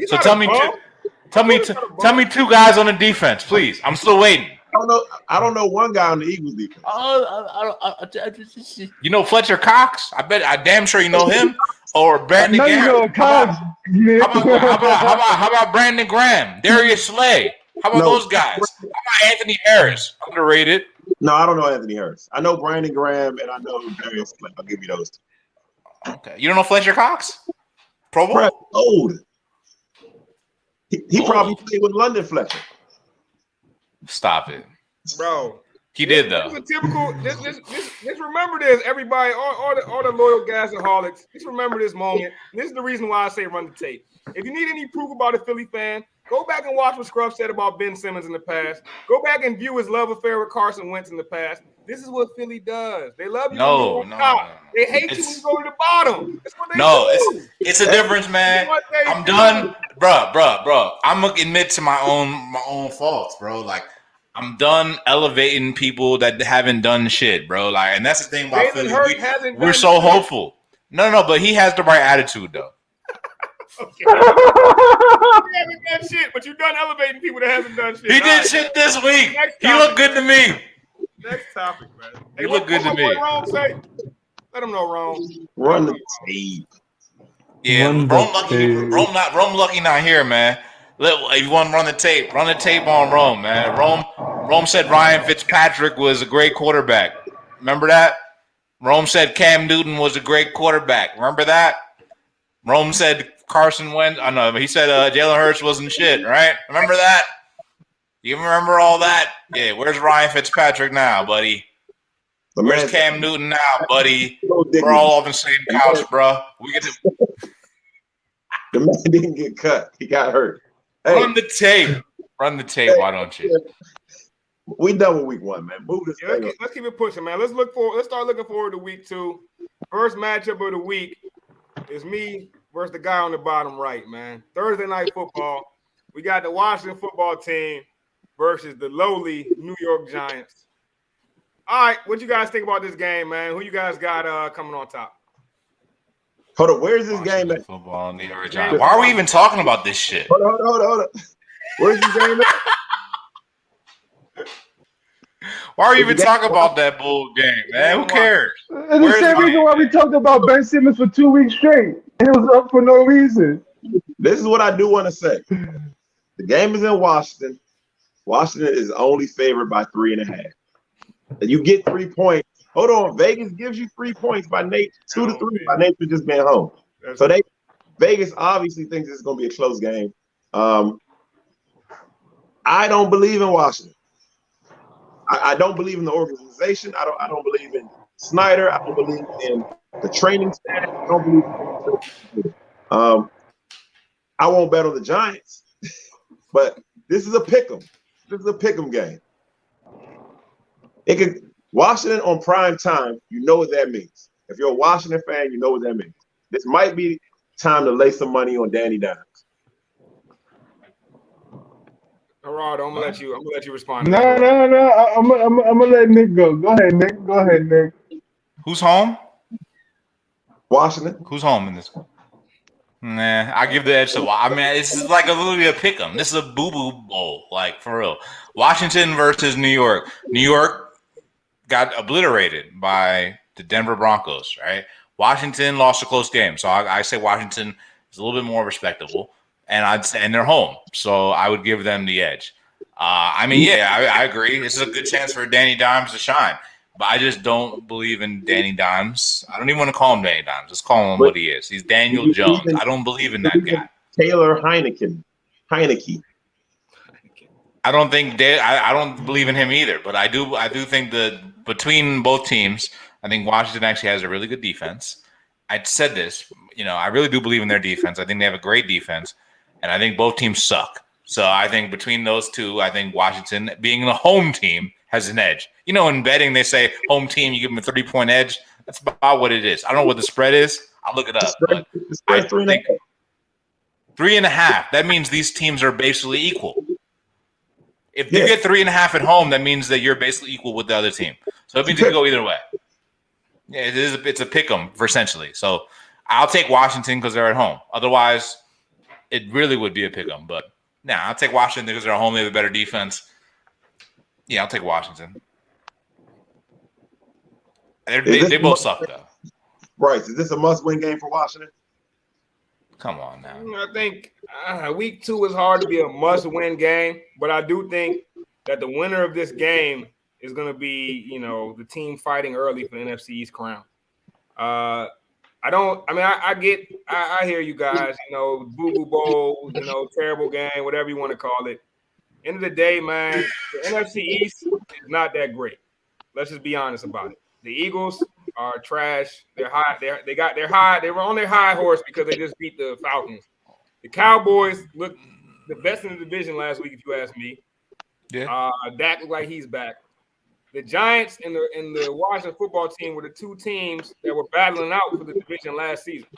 So tell me two guys on the defense, please. I'm still waiting. I don't know one guy on the Eagles defense. You know Fletcher Cox? I damn sure you know him. Or Brandon Graham. How about Brandon Graham? Darius Slay? How about those guys? How about Anthony Harris? Underrated. No, I don't know Anthony Harris. I know Brandon Graham and I know Darius Slay. I'll give you those two. Okay. You don't know Fletcher Cox? Pro Bowl? Old. He probably played with London Fletcher. Stop it. Bro. He did though. This is a typical. Just remember this, everybody. All the loyal gasaholics. Just remember this moment. This is the reason why I say run the tape. If you need any proof about a Philly fan, go back and watch what Scruff said about Ben Simmons in the past. Go back and view his love affair with Carson Wentz in the past. This is what Philly does. They love you when you go on top. They hate you when you go to the bottom. That's what they do. It's a difference, man. I'm done, bro. I'm gonna admit to my own faults, bro. Like, I'm done elevating people that haven't done shit, bro. Like, and that's the thing about Philly. We're so hopeful. No, but he has the right attitude, though. Okay. You haven't done shit, but you've done elevating people that hasn't done shit. He did shit this week. He looked good to me. Next topic, man. He looked good to me. Let him know, Rome. Run the tape. Yeah, Rome lucky not here, man. If you want to run the tape on Rome, man. Rome said Ryan Fitzpatrick was a great quarterback. Remember that? Rome said Cam Newton was a great quarterback. Remember that? Rome said Carson Wentz. I know he said Jalen Hurts wasn't shit, right? Remember that? You remember all that? Yeah. Where's Ryan Fitzpatrick now, buddy? Where's Cam Newton now, buddy? We're all on the same couch, bro. We get to the man didn't get cut. He got hurt. Hey. Run the tape. Run the tape. Why don't you? We done with week 1, man. Move this thing let's keep it pushing, man. Let's start looking forward to week 2. First matchup of the week is me versus the guy on the bottom right, man. Thursday night football. We got the Washington football team versus the lowly New York Giants. All right, what you guys think about this game, man? Who you guys got coming on top? Hold on, where's this game at? Football, New York Giants. Why are we even talking about this shit? Hold on. Where's this game at? Why are you even talking about that bull game, man? Who cares? It's the same reason why we talked about Ben Simmons for 2 weeks straight. It was up for no reason. This is what I do want to say. The game is in Washington. Washington is only favored by 3.5. And you get 3 points. Hold on. Vegas gives you 3 points by nature, 2 to 3 by nature just being home. So Vegas obviously thinks it's going to be a close game. I don't believe in Washington. I don't believe in the organization. I don't believe in Snyder. I don't believe in the training staff. I don't believe in I won't bet on the Giants, but this is a pick'em. This is a pick'em game. Washington on prime time, you know what that means. If you're a Washington fan, you know what that means. This might be time to lay some money on Danny Dimes. Gerardo, I'm gonna let you respond. No. I'm gonna let Nick go. Go ahead, Nick. Who's home? Washington. Who's home in this? Nah, I give the edge to. I mean, this is like literally a pick'em. This is a boo-boo bowl, like for real. Washington versus New York. New York got obliterated by the Denver Broncos, right? Washington lost a close game, so I say Washington is a little bit more respectable, and they're home, so I would give them the edge. I agree. This is a good chance for Danny Dimes to shine, but I just don't believe in Danny Dimes. I don't even want to call him Danny Dimes. Let's call him what he is. He's Daniel Jones. I don't believe in that guy. Taylor Heineke. I don't believe in him either, but I do think that between both teams, I think Washington actually has a really good defense. I said this, I really do believe in their defense. I think they have a great defense, and I think both teams suck. So I think between those two, I think Washington, being the home team, has an edge. In betting, they say home team, you give them a 3-point edge. That's about what it is. I don't know what the spread is. I'll look it up. But I think 3.5. That means these teams are basically equal. If you get 3.5 at home, that means that you're basically equal with the other team. So it means you can go either way. Yeah, it's a pick 'em essentially. So I'll take Washington because they're at home. Otherwise, it really would be a pick 'em. But I'll take Washington because they're at home. They have a better defense. Yeah, I'll take Washington. They both suck though. Bryce, is this a must-win game for Washington? Come on now. I think week 2 is hard to be a must-win game, but I do think that the winner of this game is going to be, the team fighting early for the NFC East crown. I hear you guys, boo-boo bowl, terrible game, whatever you want to call it. End of the day, man, the NFC East is not that great. Let's just be honest about it. The Eagles are trash. They're high. They're high. They were on their high horse because they just beat the Falcons. The Cowboys looked the best in the division last week, if you ask me. Yeah. Dak looked like he's back. The Giants and the Washington football team were the two teams that were battling out for the division last season.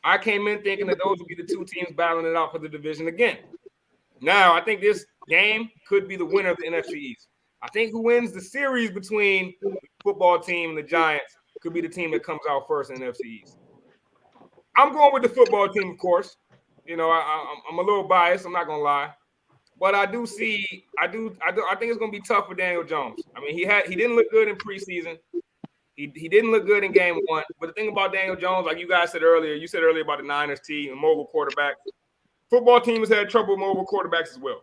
I came in thinking that those would be the two teams battling it out for the division again. Now, I think this game could be the winner of the NFC East. I think who wins the series between the football team and the Giants could be the team that comes out first in the NFC East. I'm going with the football team, of course. I'm a little biased. I'm not gonna lie, but I think it's gonna be tough for Daniel Jones. I mean, he didn't look good in preseason. He didn't look good in game 1. But the thing about Daniel Jones, like you guys said earlier, about the Niners team and mobile quarterbacks. Football team has had trouble with mobile quarterbacks as well.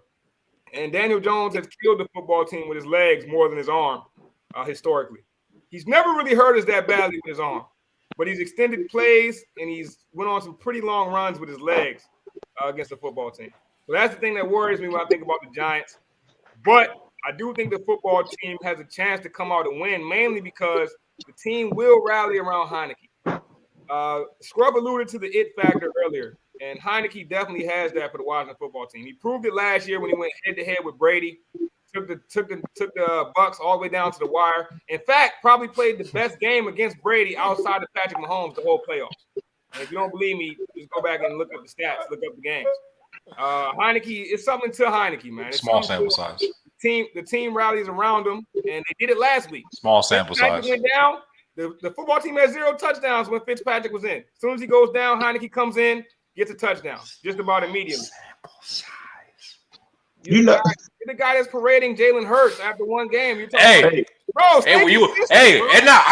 And Daniel Jones has killed the football team with his legs more than his arm, historically. He's never really hurt us that badly with his arm. but he's extended plays and he's went on some pretty long runs with his legs against the football team. So that's the thing that worries me when I think about the Giants. But I do think the football team has a chance to come out and win, mainly because the team will rally around Heineke. Scrub alluded to the it factor earlier, and Heineke definitely has that for the Washington football team. He proved it last year when he went head-to-head with Brady, took the Bucks all the way down to the wire. In fact, probably played the best game against Brady outside of Patrick Mahomes the whole playoffs. And if you don't believe me, just go back and look up the stats, look up the games. Heineke, it's something to Heineke, man. It's Small sample size. The team rallies around him, and they did it last week. Small sample size. Went down. The football team had 0 touchdowns when Fitzpatrick was in. As soon as he goes down, Heineke comes in, gets a touchdown, just about immediately. Sample size. You're the guy that's parading Jalen Hurts after one game. You're talking I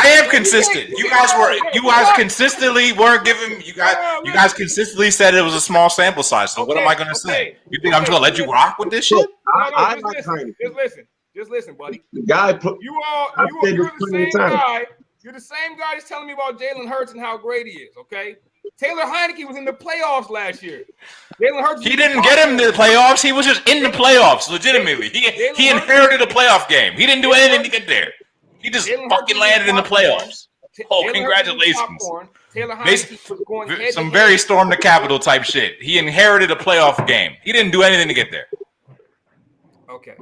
am consistent. You guys consistently weren't giving. You guys consistently said it was a small sample size. So what am I going to say? You think I'm just going to let you rock with this shit? Just listen, buddy. The guy you're the same guy. You're the same guy that's telling me about Jalen Hurts and how great he is. Okay. Taylor Heineke was in the playoffs last year. Jalen Hurts. He didn't get him to the playoffs. He was just in the playoffs, legitimately. He inherited a playoff game. He didn't do anything to get there. He just fucking landed in the playoffs. Oh, congratulations. Taylor Heineke was going some very storm the Capitol type shit. He inherited a playoff game. He didn't do anything to get there. Okay.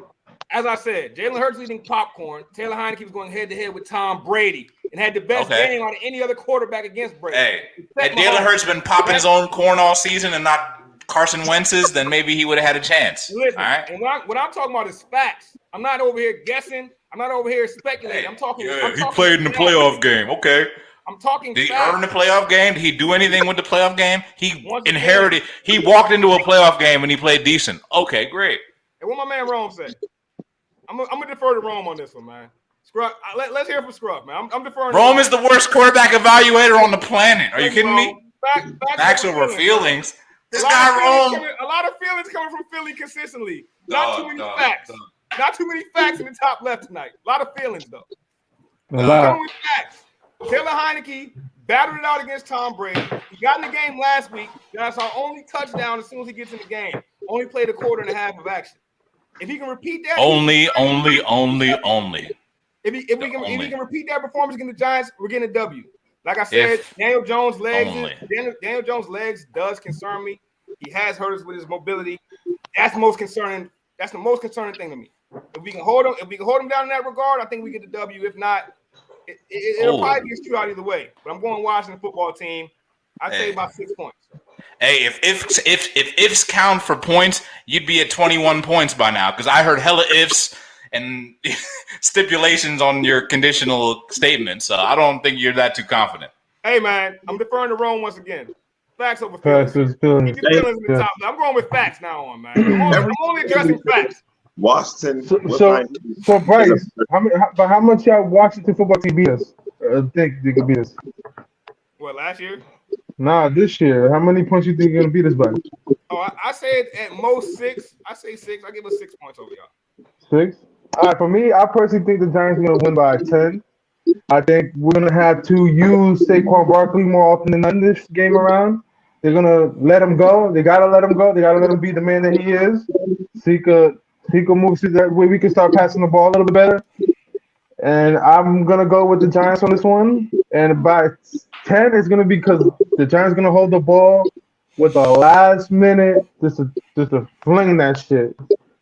As I said, Jalen Hurts eating popcorn. Taylor Heineke was going head-to-head with Tom Brady and had the best game out of any other quarterback against Brady. Hey, had Jalen Hurts been popping his own corn all season and not Carson Wentz's, then maybe he would have had a chance. Listen, all right? and what I'm talking about is facts. I'm not over here guessing. I'm not over here speculating. I'm talking. He played in the playoff game. Okay. I'm talking. Did he earn the playoff game? Did he do anything with the playoff game? He inherited. He walked into a playoff game and he played decent. Okay, great. And what my man Rome said. I'm gonna defer to Rome on this one, man. Scruff, let's hear from Scruff, man. I'm deferring. Rome is the worst quarterback evaluator on the planet. Are you kidding me? Facts over feelings. This guy Rome. A lot of feelings coming from Philly consistently. Not too many facts. Not too many facts in the top left tonight. A lot of feelings though. Coming with facts. Taylor Heineke battled it out against Tom Brady. He got in the game last week. That's our only touchdown as soon as he gets in the game. Only played a quarter and a half of action. If he can repeat that, only. If he can repeat that performance against the Giants, we're getting a W. Like I said, Daniel Jones' legs does concern me. He has hurt us with his mobility. That's the most concerning. That's the most concerning thing to me. If we can hold him down in that regard, I think we get the W. If not, it'll probably be a shootout either way. But I'm going Washington football team. I'd say about 6 points. Hey, if ifs count for points, you'd be at 21 points by now. Because I heard hella ifs and stipulations on your conditional statement. So I don't think you're that too confident. Hey man, I'm deferring to Rome once again. Facts over feelings. Keep your feelings in the top. I'm going with facts now on, man. I'm only addressing facts. Washington. So Bryce, how much y'all Washington football team beat us? Think they could beat us? What, last year? Nah, this year. How many points you think you're gonna beat us by? Oh, I said at most 6. I say 6. I give us 6 points over y'all. 6. All right. For me, I personally think the Giants are gonna win by 10. I think we're gonna have to use Saquon Barkley more often than not this game around. They're gonna let him go. They gotta let him go. They gotta let him be the man that he is. So he could move to that way. We can start passing the ball a little bit better. And I'm gonna go with the Giants on this one. And by 10, it's gonna be because the Giants gonna hold the ball with the last minute, just to fling that shit.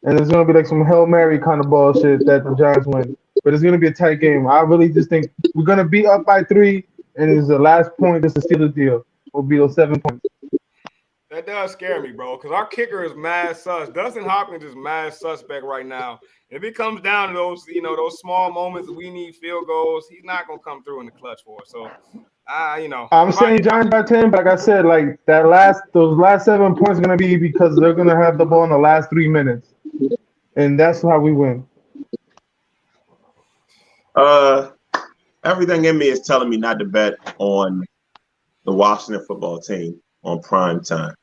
And it's gonna be like some Hail Mary kind of bullshit that the Giants win. But it's gonna be a tight game. I really just think we're gonna be up by 3, and it's the last point just to steal the deal. Will be those 7 points. That does scare me, bro, because our kicker is mad sus. Dustin Hopkins is mad suspect right now. If it comes down to those, those small moments that we need field goals, he's not gonna come through in the clutch for us. So, I'm saying Giants by 10, but like I said, like those last 7 points are gonna be because they're gonna have the ball in the last 3 minutes, and that's how we win. Everything in me is telling me not to bet on the Washington football team on prime time.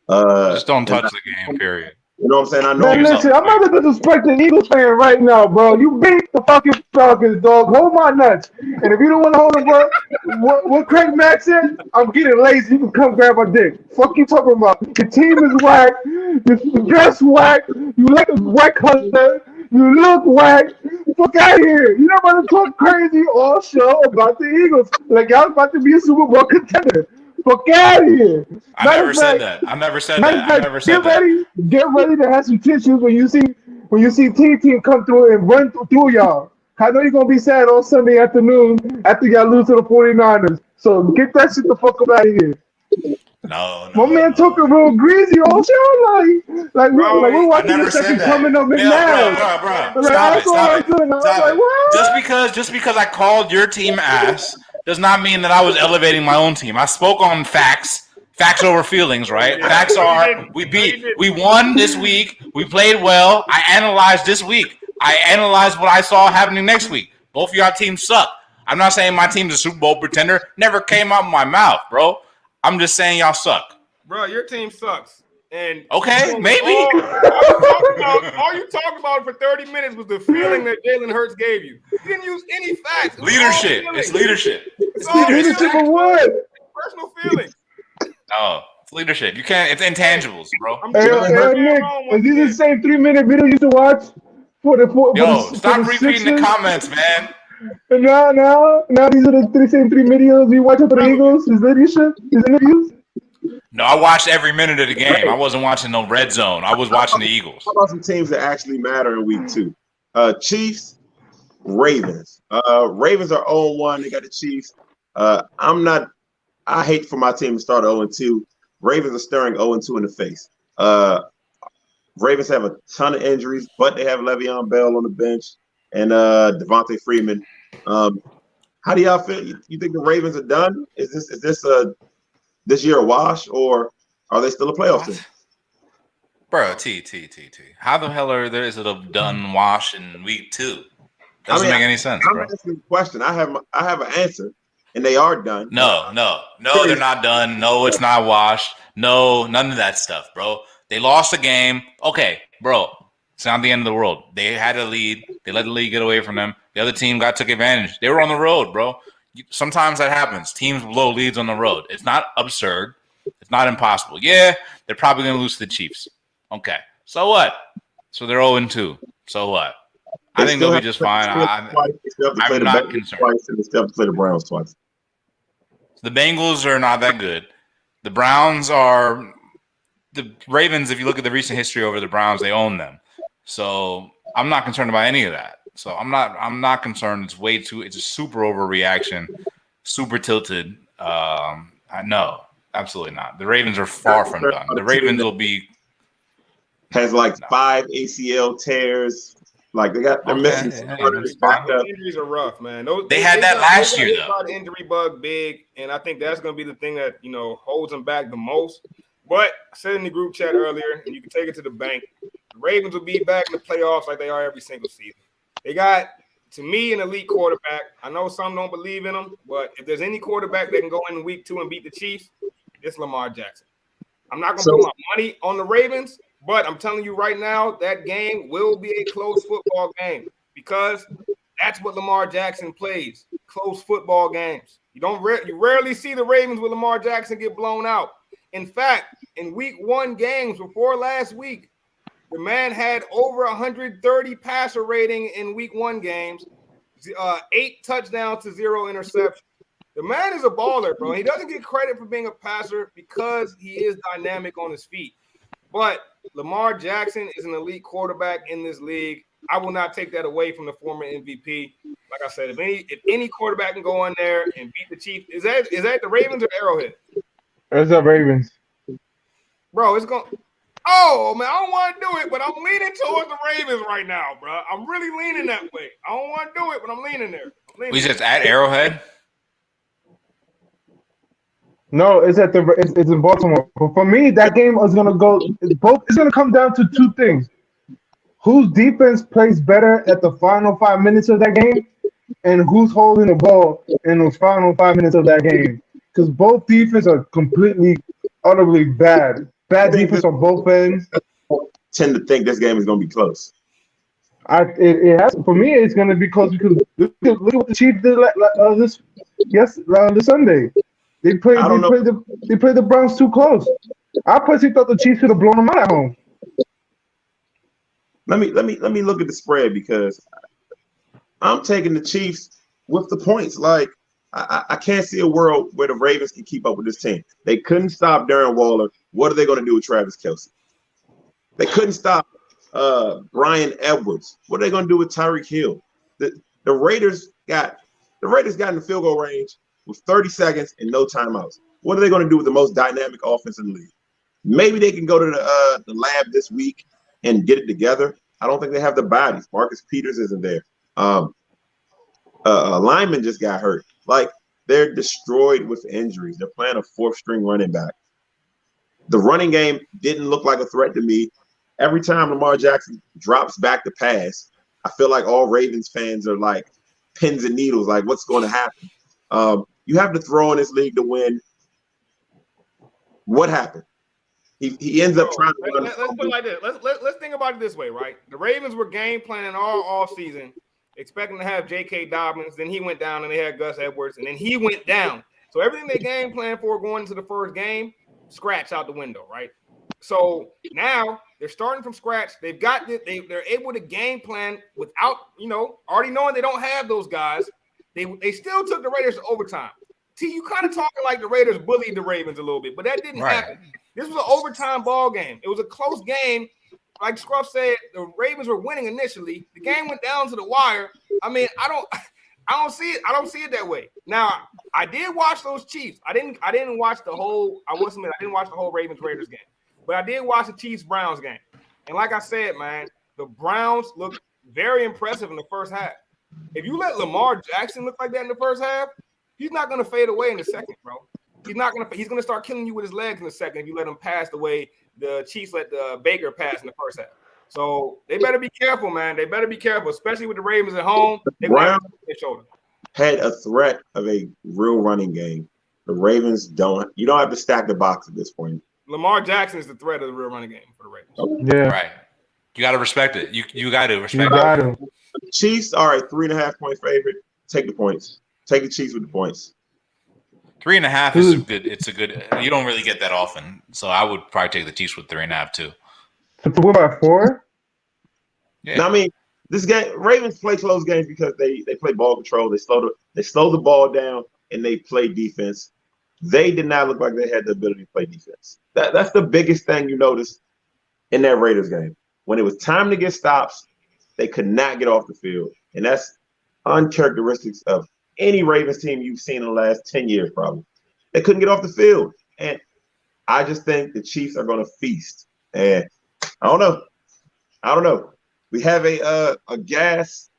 Just don't touch the game, period. You know what I'm saying? I know. Man, listen, I'm not gonna disrespect the Eagles fan right now, bro. You beat the fucking Falcons, dog. Hold my nuts. And if you don't want to hold them, bro, what Craig Mack said, I'm getting lazy. You can come grab my dick. Fuck you talking about? The team is whack. Your dress whack. You like a whack color. You look whack. Fuck out of here. You're not about to talk crazy all show about the Eagles. Like y'all about to be a Super Bowl contender. Fuck out of here. I never said that. I never said Matter that. of I fact, never said get ready to have some tissues when you see team come through and run through y'all. I know you're gonna be sad on Sunday afternoon after y'all lose to the 49ers. So get that shit the fuck up out of here. No. My man took a real greasy all show like we're watching the second coming of McNabb. Bro. Stop it. Just because I called your team ass does not mean that I was elevating my own team. I spoke on facts. Facts over feelings, right? Facts are we won this week. We played well. I analyzed this week. I analyzed what I saw happening next week. Both of y'all teams suck. I'm not saying my team's a Super Bowl pretender. Never came out of my mouth, bro. I'm just saying y'all suck. Bro, your team sucks. And okay, maybe. All you talked about for 30 minutes was the feeling that Jalen Hurts gave you. You didn't use any facts. Leadership. It's leadership. It's leadership of what? Personal feelings. No, it's leadership. You can't. It's intangibles, bro. Hey, Nick, is these the same 3-minute video you used to watch? Stop repeating the comments, man. Now these are the same 3 videos you watch for the Eagles. His leadership, his interviews. No, I watched every minute of the game. I wasn't watching no red zone. I was watching the Eagles. How about some teams that actually matter in week 2? Chiefs, Ravens. Ravens are 0-1. They got the Chiefs. I hate for my team to start 0-2. Ravens are staring 0-2 in the face. Ravens have a ton of injuries, but they have Le'Veon Bell on the bench and Devontae Freeman. How do y'all feel? You think the Ravens are done? Is this year a wash, or are they still a playoff team? Bro, T. How the hell is it a done wash in week 2? Doesn't make any sense, bro. I'm asking a question. I have an answer. And they are done. No, they're not done. No, it's not washed. No, none of that stuff, bro. They lost the game. Okay, bro. It's not the end of the world. They had a lead. They let the lead get away from them. The other team took advantage. They were on the road, bro. Sometimes that happens. Teams blow leads on the road. It's not absurd. It's not impossible. Yeah, they're probably going to lose to the Chiefs. Okay. So what? So they're 0-2. So what? I think they'll be just fine. I'm not concerned. They still have to play the Browns twice. The Bengals are not that good. The Browns are the Ravens. If you look at the recent history over the Browns, they own them. So I'm not concerned about any of that. So I'm not concerned. It's a super overreaction, super tilted. No, absolutely not. The Ravens are far from done. The Ravens will be has 5 ACL tears. They're missing some injuries are rough, man. They had that last year, though. The injury bug big, and I think that's going to be the thing that holds them back the most. But I said in the group chat earlier, and you can take it to the bank, the Ravens will be back in the playoffs like they are every single season. They got, to me, an elite quarterback. I know some don't believe in him, but if there's any quarterback that can go in week 2 and beat the Chiefs, it's Lamar Jackson. I'm not going to put my money on the Ravens. But I'm telling you right now, that game will be a close football game because that's what Lamar Jackson plays, close football games. You rarely see the Ravens with Lamar Jackson get blown out. In fact, in week 1 games before last week, the man had over 130 passer rating in week 1 games, 8 touchdowns to 0 interceptions. The man is a baller, bro. He doesn't get credit for being a passer because he is dynamic on his feet. But Lamar Jackson is an elite quarterback in this league. I will not take that away from the former MVP. Like I said, if any quarterback can go in there and beat the Chiefs, is that the Ravens or Arrowhead? It's the Ravens. Bro, it's going. Oh man, I don't want to do it, but I'm leaning towards the Ravens right now, bro. I'm really leaning that way. I don't want to do it, but I'm leaning there. We just at Arrowhead. No, it's in Baltimore. But for me, that game is gonna go. It's gonna come down to 2 things: whose defense plays better at the final 5 minutes of that game, and who's holding the ball in those final 5 minutes of that game. Because both defense are completely, utterly bad. Bad defense on both ends. tend to think this game is going to be close. It has for me. It's going to be close because look at what the Chiefs did this Sunday. They I don't know. played the Browns too close. I personally thought the Chiefs should have blown them out at home. Let me look at the spread because I'm taking the Chiefs with the points. Like I can't see a world where the Ravens can keep up with this team. They couldn't stop Darren Waller. What are they going to do with Travis Kelce? They couldn't stop Brian Edwards. What are they going to do with Tyreek Hill? The Raiders got in the field goal range with 30 seconds and no timeouts. What are they going to do with the most dynamic offense in the league? Maybe they can go to the lab this week and get it together. I don't think they have the bodies. Marcus Peters isn't there. Lineman just got hurt. Like, they're destroyed with injuries. They're playing a fourth-string running back. The running game didn't look like a threat to me. Every time Lamar Jackson drops back to pass, I feel like all Ravens fans are like pins and needles, like what's going to happen? You have to throw in this league to win. What happened? He ends up trying to run. Let's put it like this. Let's think about it this way, right? The Ravens were game planning all season, expecting to have J.K. Dobbins. Then he went down, and they had Gus Edwards, and then he went down. So everything they game planned for going into the first game, scratch out the window, right? So now they're starting from scratch. They've got it. They're able to game plan without, already knowing they don't have those guys. They still took the Raiders to overtime. T, you kind of talking like the Raiders bullied the Ravens a little bit, but that didn't happen. This was an overtime ball game. It was a close game. Like Scruff said, the Ravens were winning initially. The game went down to the wire. I mean, I don't see it. I don't see it that way. Now, I did watch those Chiefs. I didn't watch the whole. I didn't watch the whole Ravens Raiders game, but I did watch the Chiefs Browns game. And like I said, man, the Browns looked very impressive in the first half. If you let Lamar Jackson look like that in the first half, he's not going to fade away in the second, bro. He's going to start killing you with his legs in the second if you let him pass the way the Chiefs let the Baker pass in the first half. So they better be careful, man. They better be careful, especially with the Ravens at home. They Browns their shoulder. had a threat of a real running game. The Ravens don't. You don't have to stack the box at this point. Lamar Jackson is the threat of the real running game for the Ravens. Yeah, Right. You got to respect it. You got to respect it. Chiefs are a 3.5-point favorite. Take the points. Take the Chiefs with the points. 3.5 is good. It's a good. You don't really get that often, so I would probably take the Chiefs with 3.5 too. To win by 4? Yeah. Now, I mean, this game, Ravens play close games because they play ball control. They slow the ball down and they play defense. They did not look like they had the ability to play defense. That's the biggest thing you notice in that Raiders game. When it was time to get stops, they could not get off the field, and that's uncharacteristics of any Ravens team you've seen in the last 10 years, probably. They couldn't get off the field. And I just think the Chiefs are going to feast. And I don't know. We have a gas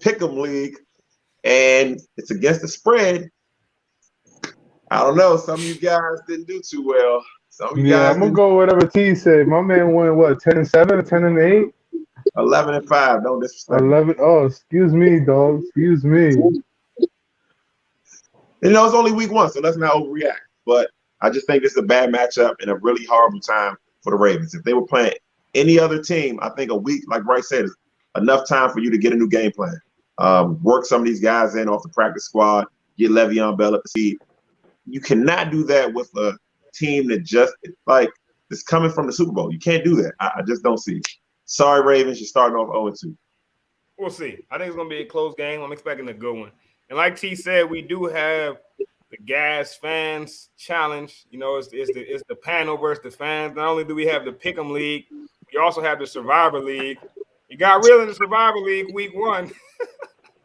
pick'em league, and it's against the spread. I don't know. Some of you guys didn't do too well. Some of you guys I'm going to go whatever T said. My man went, 10-7 or 10-8? 11-5. Don't disrespect. 11. Oh, excuse me, dog. Excuse me. It's only week 1, so let's not overreact. But I just think this is a bad matchup and a really horrible time for the Ravens. If they were playing any other team, I think a week, like Bryce said, is enough time for you to get a new game plan. Work some of these guys in off the practice squad, get Le'Veon Bell up to speed. You cannot do that with a team that just is coming from the Super Bowl. You can't do that. I just don't see it. Sorry, Ravens, you're starting off 0-2. We'll see. I think it's going to be a close game. I'm expecting a good one. And like T said, we do have the Gas Fans Challenge. It's the panel versus the fans. Not only do we have the Pick'em League, we also have the Survivor League. You got real in the Survivor League week 1.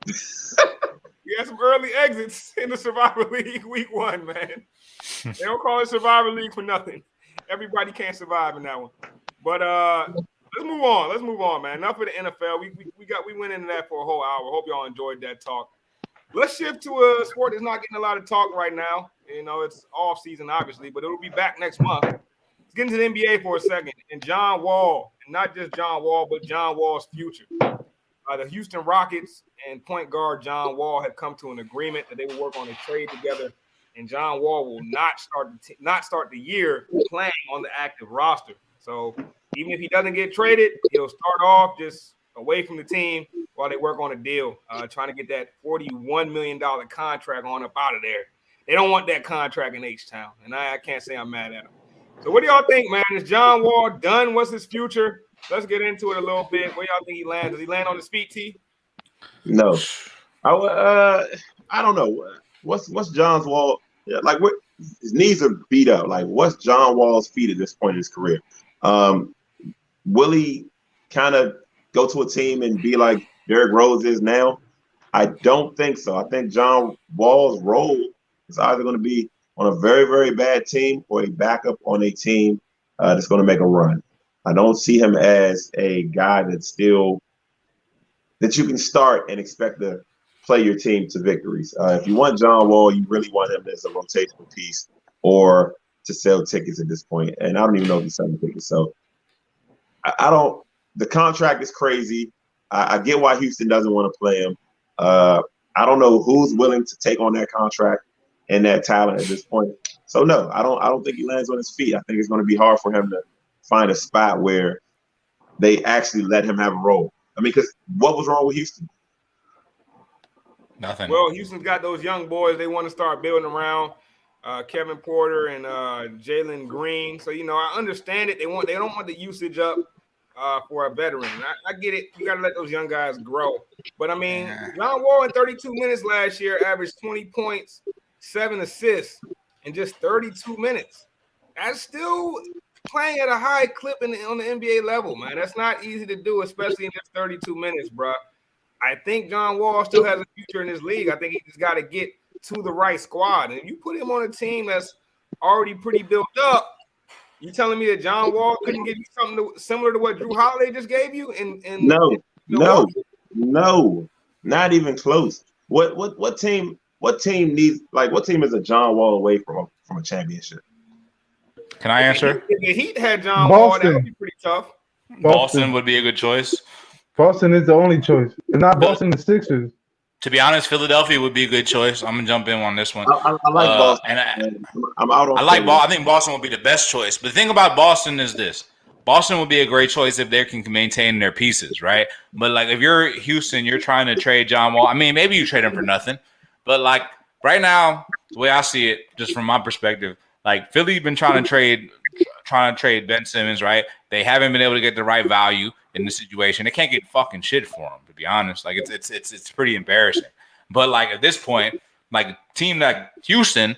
We had some early exits in the Survivor League week 1, man. They don't call it Survivor League for nothing. Everybody can't survive in that one. But let's move on. Let's move on, man. Enough of the NFL. We went into that for a whole hour. Hope y'all enjoyed that talk. Let's shift to a sport that's not getting a lot of talk right now. It's off season, obviously, but it'll be back next month. Let's get into the NBA for a second. And John Wall, and not just John Wall, but John Wall's future. The Houston Rockets and point guard John Wall have come to an agreement that they will work on a trade together, and John Wall will not start the year playing on the active roster. So even if he doesn't get traded, he'll start off just away from the team while they work on a deal, trying to get that $41 million contract on up out of there. They don't want that contract in H-Town, and I can't say I'm mad at him. So what do y'all think, man? Is John Wall done? What's his future? Let's get into it a little bit. Where y'all think he lands? Does he land on his feet, T? No. I don't know. What's John Wall? Like, what his knees are beat up. Like, what's John Wall's feet at this point in his career? Will he kind of go to a team and be like Derrick Rose is now? I don't think so. I think John Wall's role is either going to be on a very, very bad team or a backup on a team that's going to make a run. I don't see him as a guy that's still that you can start and expect to play your team to victories. If you want John Wall, you really want him as a rotational piece or to sell tickets at this point. And I don't even know if he's selling tickets. So I don't – the contract is crazy. I get why Houston doesn't want to play him. I don't know who's willing to take on that contract and that talent at this point. So, no, I don't think he lands on his feet. I think it's going to be hard for him to find a spot where they actually let him have a role. I mean, because what was wrong with Houston? Nothing. Well, Houston's got those young boys they want to start building around Kevin Porter and Jalen Green. So, I understand it. They don't want the usage up for a veteran. I get it. You got to let those young guys grow. But, I mean, John Wall in 32 minutes last year averaged 20 points, 7 assists in just 32 minutes. That's still playing at a high clip on the NBA level, man. That's not easy to do, especially in just 32 minutes, bro. I think John Wall still has a future in this league. I think he just got to get to the right squad. And if you put him on a team that's already pretty built up, you telling me that John Wall couldn't give you something similar to what Drew Holiday just gave you? No, not even close. What team needs what team is a John Wall away from a championship? Can I answer? If the Heat had John Wall, that would be pretty tough. Boston would be a good choice. Boston is the only choice. It's not Boston, the Sixers. To be honest, Philadelphia would be a good choice. I'm gonna jump in on this one. I like Boston. And I'm out on. I think Boston would be the best choice. But the thing about Boston is this: Boston would be a great choice if they can maintain their pieces, right? But like if you're Houston, you're trying to trade John Wall. I mean, maybe you trade him for nothing. But like right now, the way I see it, just from my perspective, like Philly's been trying to trade Ben Simmons, right? They haven't been able to get the right value in the situation. They can't get fucking shit for him, to be honest. Like it's pretty embarrassing. But like at this point, like a team like Houston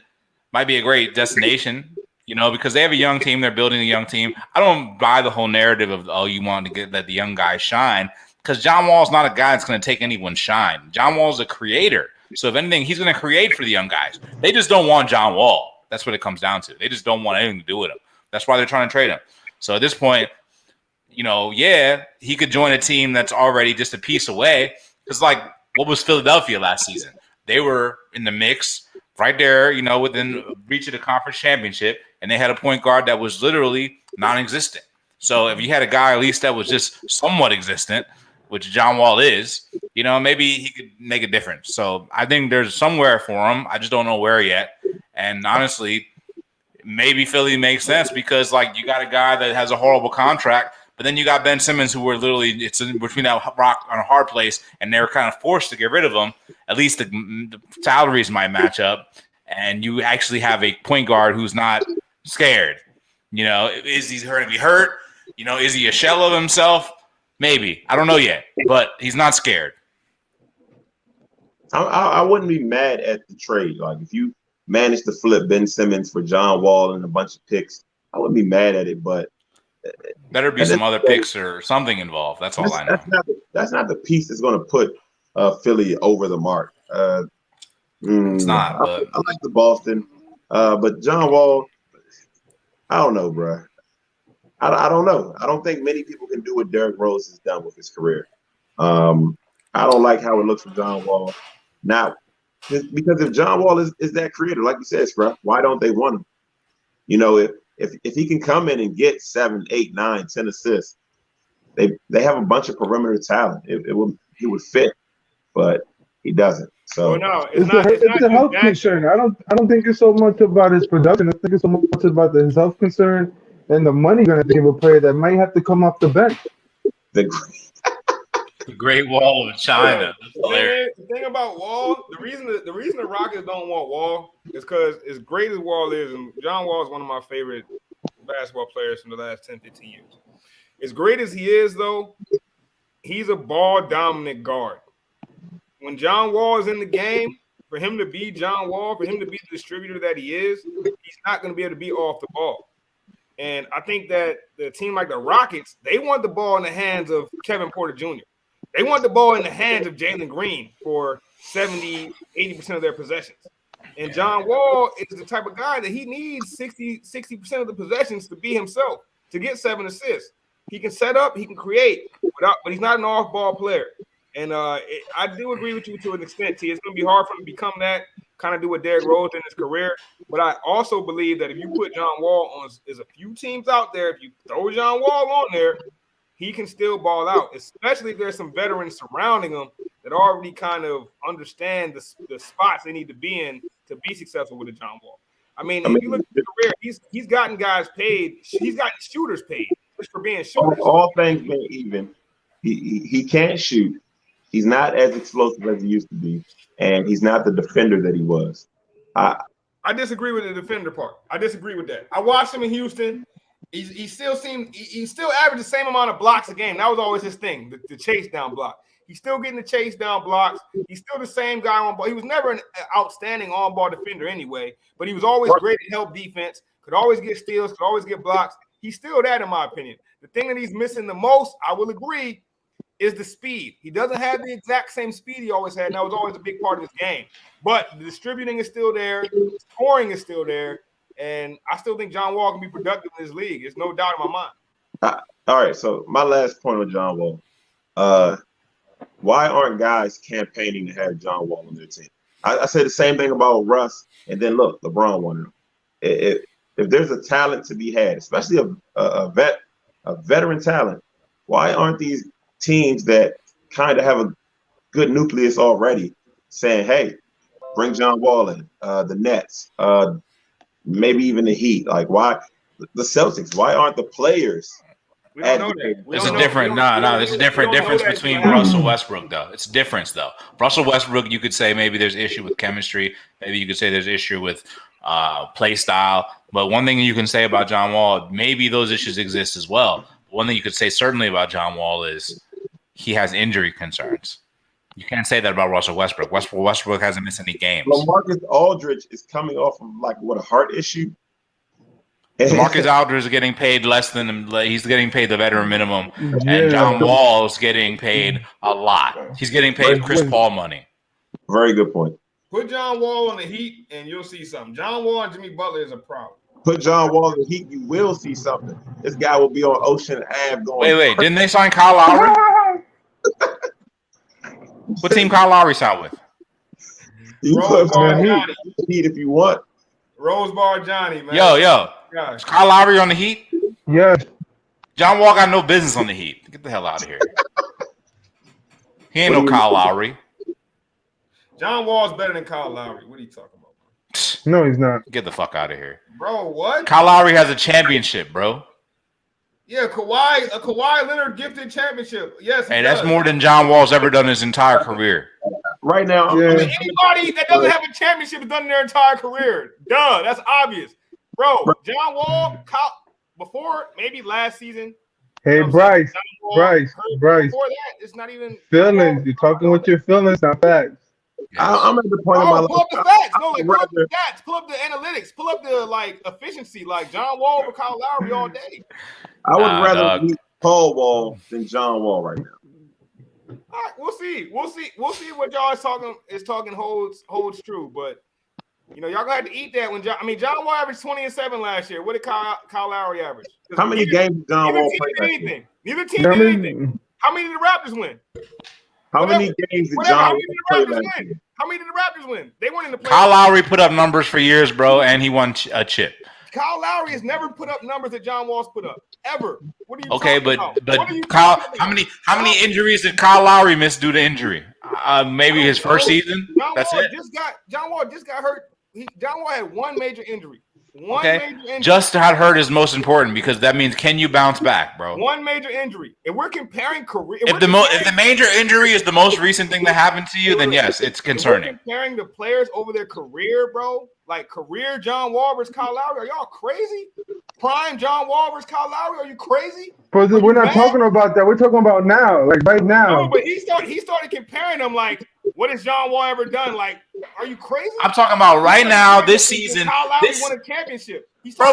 might be a great destination, because they have a young team. They're building a young team. I don't buy the whole narrative of you want to let the young guys shine, because John Wall's not a guy that's going to take anyone's shine. John Wall's a creator. So if anything, he's going to create for the young guys. They just don't want John Wall. That's what it comes down to. They just don't want anything to do with him. That's why they're trying to trade him. So at this point, he could join a team that's already just a piece away. Because, like, what was Philadelphia last season? They were in the mix right there, within reach of the conference championship, and they had a point guard that was literally non-existent. So if you had a guy at least that was just somewhat existent, which John Wall is, maybe he could make a difference. So I think there's somewhere for him. I just don't know where yet. And honestly, maybe Philly makes sense because, like, you got a guy that has a horrible contract, but then you got Ben Simmons, who were literally it's in between that rock on a hard place, and they're kind of forced to get rid of him. At least the salaries might match up, and you actually have a point guard who's not scared. Is he going to be hurt? Is he a shell of himself? Maybe. I don't know yet, but he's not scared. I wouldn't be mad at the trade. Like, if you managed to flip Ben Simmons for John Wall and a bunch of picks, I wouldn't be mad at it, but better be some other picks or something involved. That's all I know. That's not the piece that's going to put Philly over the mark. It's not. But I like the Boston, but John Wall, I don't know, bro. I don't know. I don't think many people can do what Derrick Rose has done with his career. I don't like how it looks for John Wall now, because if John Wall is that creator, like you said, bro, why don't they want him? If he can come in and get 7, 8, 9, 10 assists, they have a bunch of perimeter talent. He would fit, but he doesn't. So it's a health concern. I don't think it's so much about his production. I think it's so much about his health concern And the money gonna have to give a player that might have to come off the bench. The The Great Wall of China. That's hilarious. The thing about Wall, the reason the Rockets don't want Wall is because as great as Wall is, and John Wall is one of my favorite basketball players from the last 10, 15 years. As great as he is, though, he's a ball-dominant guard. When John Wall is in the game, for him to be John Wall, for him to be the distributor that he is, he's not going to be able to be off the ball. And I think that the team like the Rockets, they want the ball in the hands of Kevin Porter Jr. They want the ball in the hands of Jalen Green for 70, 80% of their possessions. And John Wall is the type of guy that he needs 60% of the possessions to be himself, to get 7 assists. He can set up, he can create, but he's not an off-ball player. And I do agree with you to an extent, T. It's going to be hard for him to become that, kind of do what Derrick Rose in his career. But I also believe that if you put John Wall on, there's a few teams out there, if you throw John Wall on there, he can still ball out, especially if there's some veterans surrounding him that already kind of understand the spots they need to be in to be successful with a John Wall. I mean, if you look at his career, he's gotten guys paid. He's gotten shooters paid just for being shooters. all things being even, he can't shoot. He's not as explosive as he used to be, and he's not the defender that he was. I disagree with the defender part. I disagree with that. I watched him in Houston. He still averaged the same amount of blocks a game. That was always his thing, the chase down block. He's still getting the chase down blocks. He's still the same guy on ball. He was never an outstanding on-ball defender anyway, but he was always great at help defense, could always get steals, could always get blocks. He's still that, in my opinion. The thing that he's missing the most, I will agree, is the speed. He doesn't have the exact same speed he always had, and that was always a big part of his game. But the distributing is still there, scoring is still there, and I still think John Wall can be productive in this league. There's no doubt in my mind. All right, so my last point on John Wall. Why aren't guys campaigning to have John Wall on their team? I say the same thing about Russ, and then look, LeBron wanted him. If there's a talent to be had, especially a veteran talent, why aren't these teams that kind of have a good nucleus already saying, hey, bring John Wall in, the Nets, maybe even the Heat? Like, why the Celtics? Why aren't the players? We don't know that. There's a different there's a difference between Russell Westbrook, though. It's a difference, though. Russell Westbrook, you could say maybe there's issue with chemistry. Maybe you could say there's issue with play style. But one thing you can say about John Wall, maybe those issues exist as well. One thing you could say certainly about John Wall is he has injury concerns. You can't say that about Russell Westbrook. Westbrook hasn't missed any games. LaMarcus Aldridge is coming off of a heart issue. Marcus Aldridge is getting paid less than him. He's getting paid the veteran minimum, and John Wall is getting paid a lot. He's getting paid Chris Paul money. Very good point. Put John Wall on the Heat, and you'll see something. John Wall and Jimmy Butler is a problem. Put John Wall in the Heat, you will see something. This guy will be on Ocean Ave going. Wait, didn't they sign Kyle Lowry? What team Kyle Lowry signed with? You put him in the Heat if you want. Rose Bar Johnny, man. Yo. Is Kyle Lowry on the Heat? Yes. John Wall got no business on the Heat. Get the hell out of here. He ain't no Kyle Lowry. John Wall's better than Kyle Lowry. What are you talking about? No, he's not. Get the fuck out of here. Bro, what? Kyle Lowry has a championship, bro. Yeah, Kawhi Leonard gifted championship. Yes, hey, that's more than John Wall's ever done his entire career. Right now, yeah. I mean, anybody that doesn't have a championship has done their entire career. Duh, that's obvious. Bro, John Wall, before maybe last season. Hey, Bryce. Before that, it's not even feelings. You're talking with your feelings, not facts. I'm at the point of my life. Pull up the facts. No, pull up the stats. Pull up the analytics. Pull up the efficiency. Like John Wall over Kyle Lowry all day. I would rather meet Paul Wall than John Wall right now. All right, we'll see. We'll see what y'all is talking holds true. But y'all gonna have to eat that when John Wall averaged 20 and 7 last year. What did Kyle Lowry average? How many games did John Wall play? Neither team did anything. How many did the Raptors win? How many games did John Wall play last year? How many did the Raptors win? They won in the playoffs. Kyle Lowry put up numbers for years, bro, and he won a chip. Kyle Lowry has never put up numbers that John Wall's put up ever. What are you okay, talking but about? Kyle, how many injuries did Kyle Lowry miss due to injury? Maybe his first season. That's it. John Wall just got hurt. John Wall had one major injury. Okay, major injury. just got hurt is most important because that means can you bounce back, bro? One major injury. If we're comparing career, If the major injury is the most recent thing that happened to you, then yes, it's concerning. If we're comparing the players over their career, bro, like career John Wall versus Kyle Lowry, are y'all crazy? Prime John Wall versus Kyle Lowry, are you crazy? But we're not talking about that. We're talking about now, like right now. No, but he started comparing them. Like, what has John Wall ever done? Like, are you crazy? I'm talking about right now, this season. Kyle Lowry won a championship. Bro.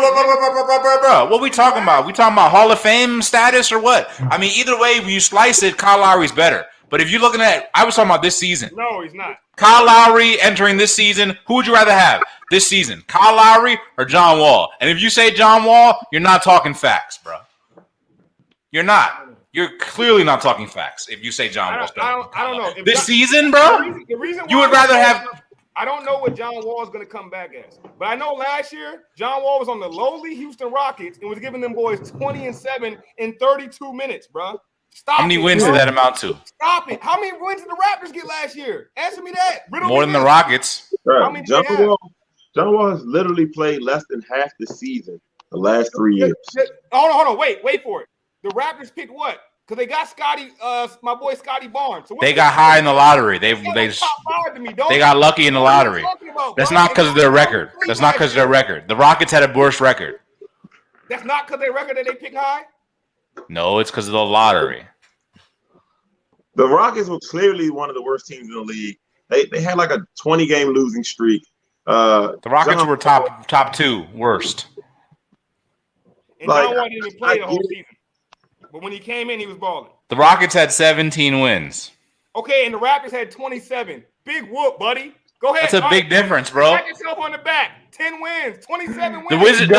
What we talking about? We talking about Hall of Fame status or what? I mean, either way, when you slice it, Kyle Lowry's better. But if you're looking at, I was talking about this season. No, he's not. Kyle Lowry entering this season, who would you rather have this season, Kyle Lowry or John Wall? And if you say John Wall, you're not talking facts, bro. You're not. You're clearly not talking facts if you say John Wall's better. I don't know. This season, bro, the reason you would rather have. I don't know what John Wall is going to come back as, but I know last year John Wall was on the lowly Houston Rockets and was giving them boys 20-7 in 32 minutes, bro. Stop. How many wins did that amount to? Stop it. How many wins did the Raptors get last year? Answer me that. More than the Rockets. Right. John Wall has literally played less than half the season the last 3 years. Hold on. Wait for it. The Raptors picked what? Because they got my boy Scotty Barnes. So they got high in the lottery. They got lucky in the lottery. That's not because of their record. That's not because of their record. The Rockets had a worse record. That's not because of their record that they picked high? No, it's because of the lottery. The Rockets were clearly one of the worst teams in the league. They had like a 20-game losing streak. The Rockets were top two worst. And John Wall didn't even play the whole season. But when he came in, he was balling. The Rockets had 17 wins. Okay, and the Raptors had 27. Big whoop, buddy. Go ahead. That's a big difference, bro. Pat yourself on the back. 10 wins, 27 wins. The Wizards.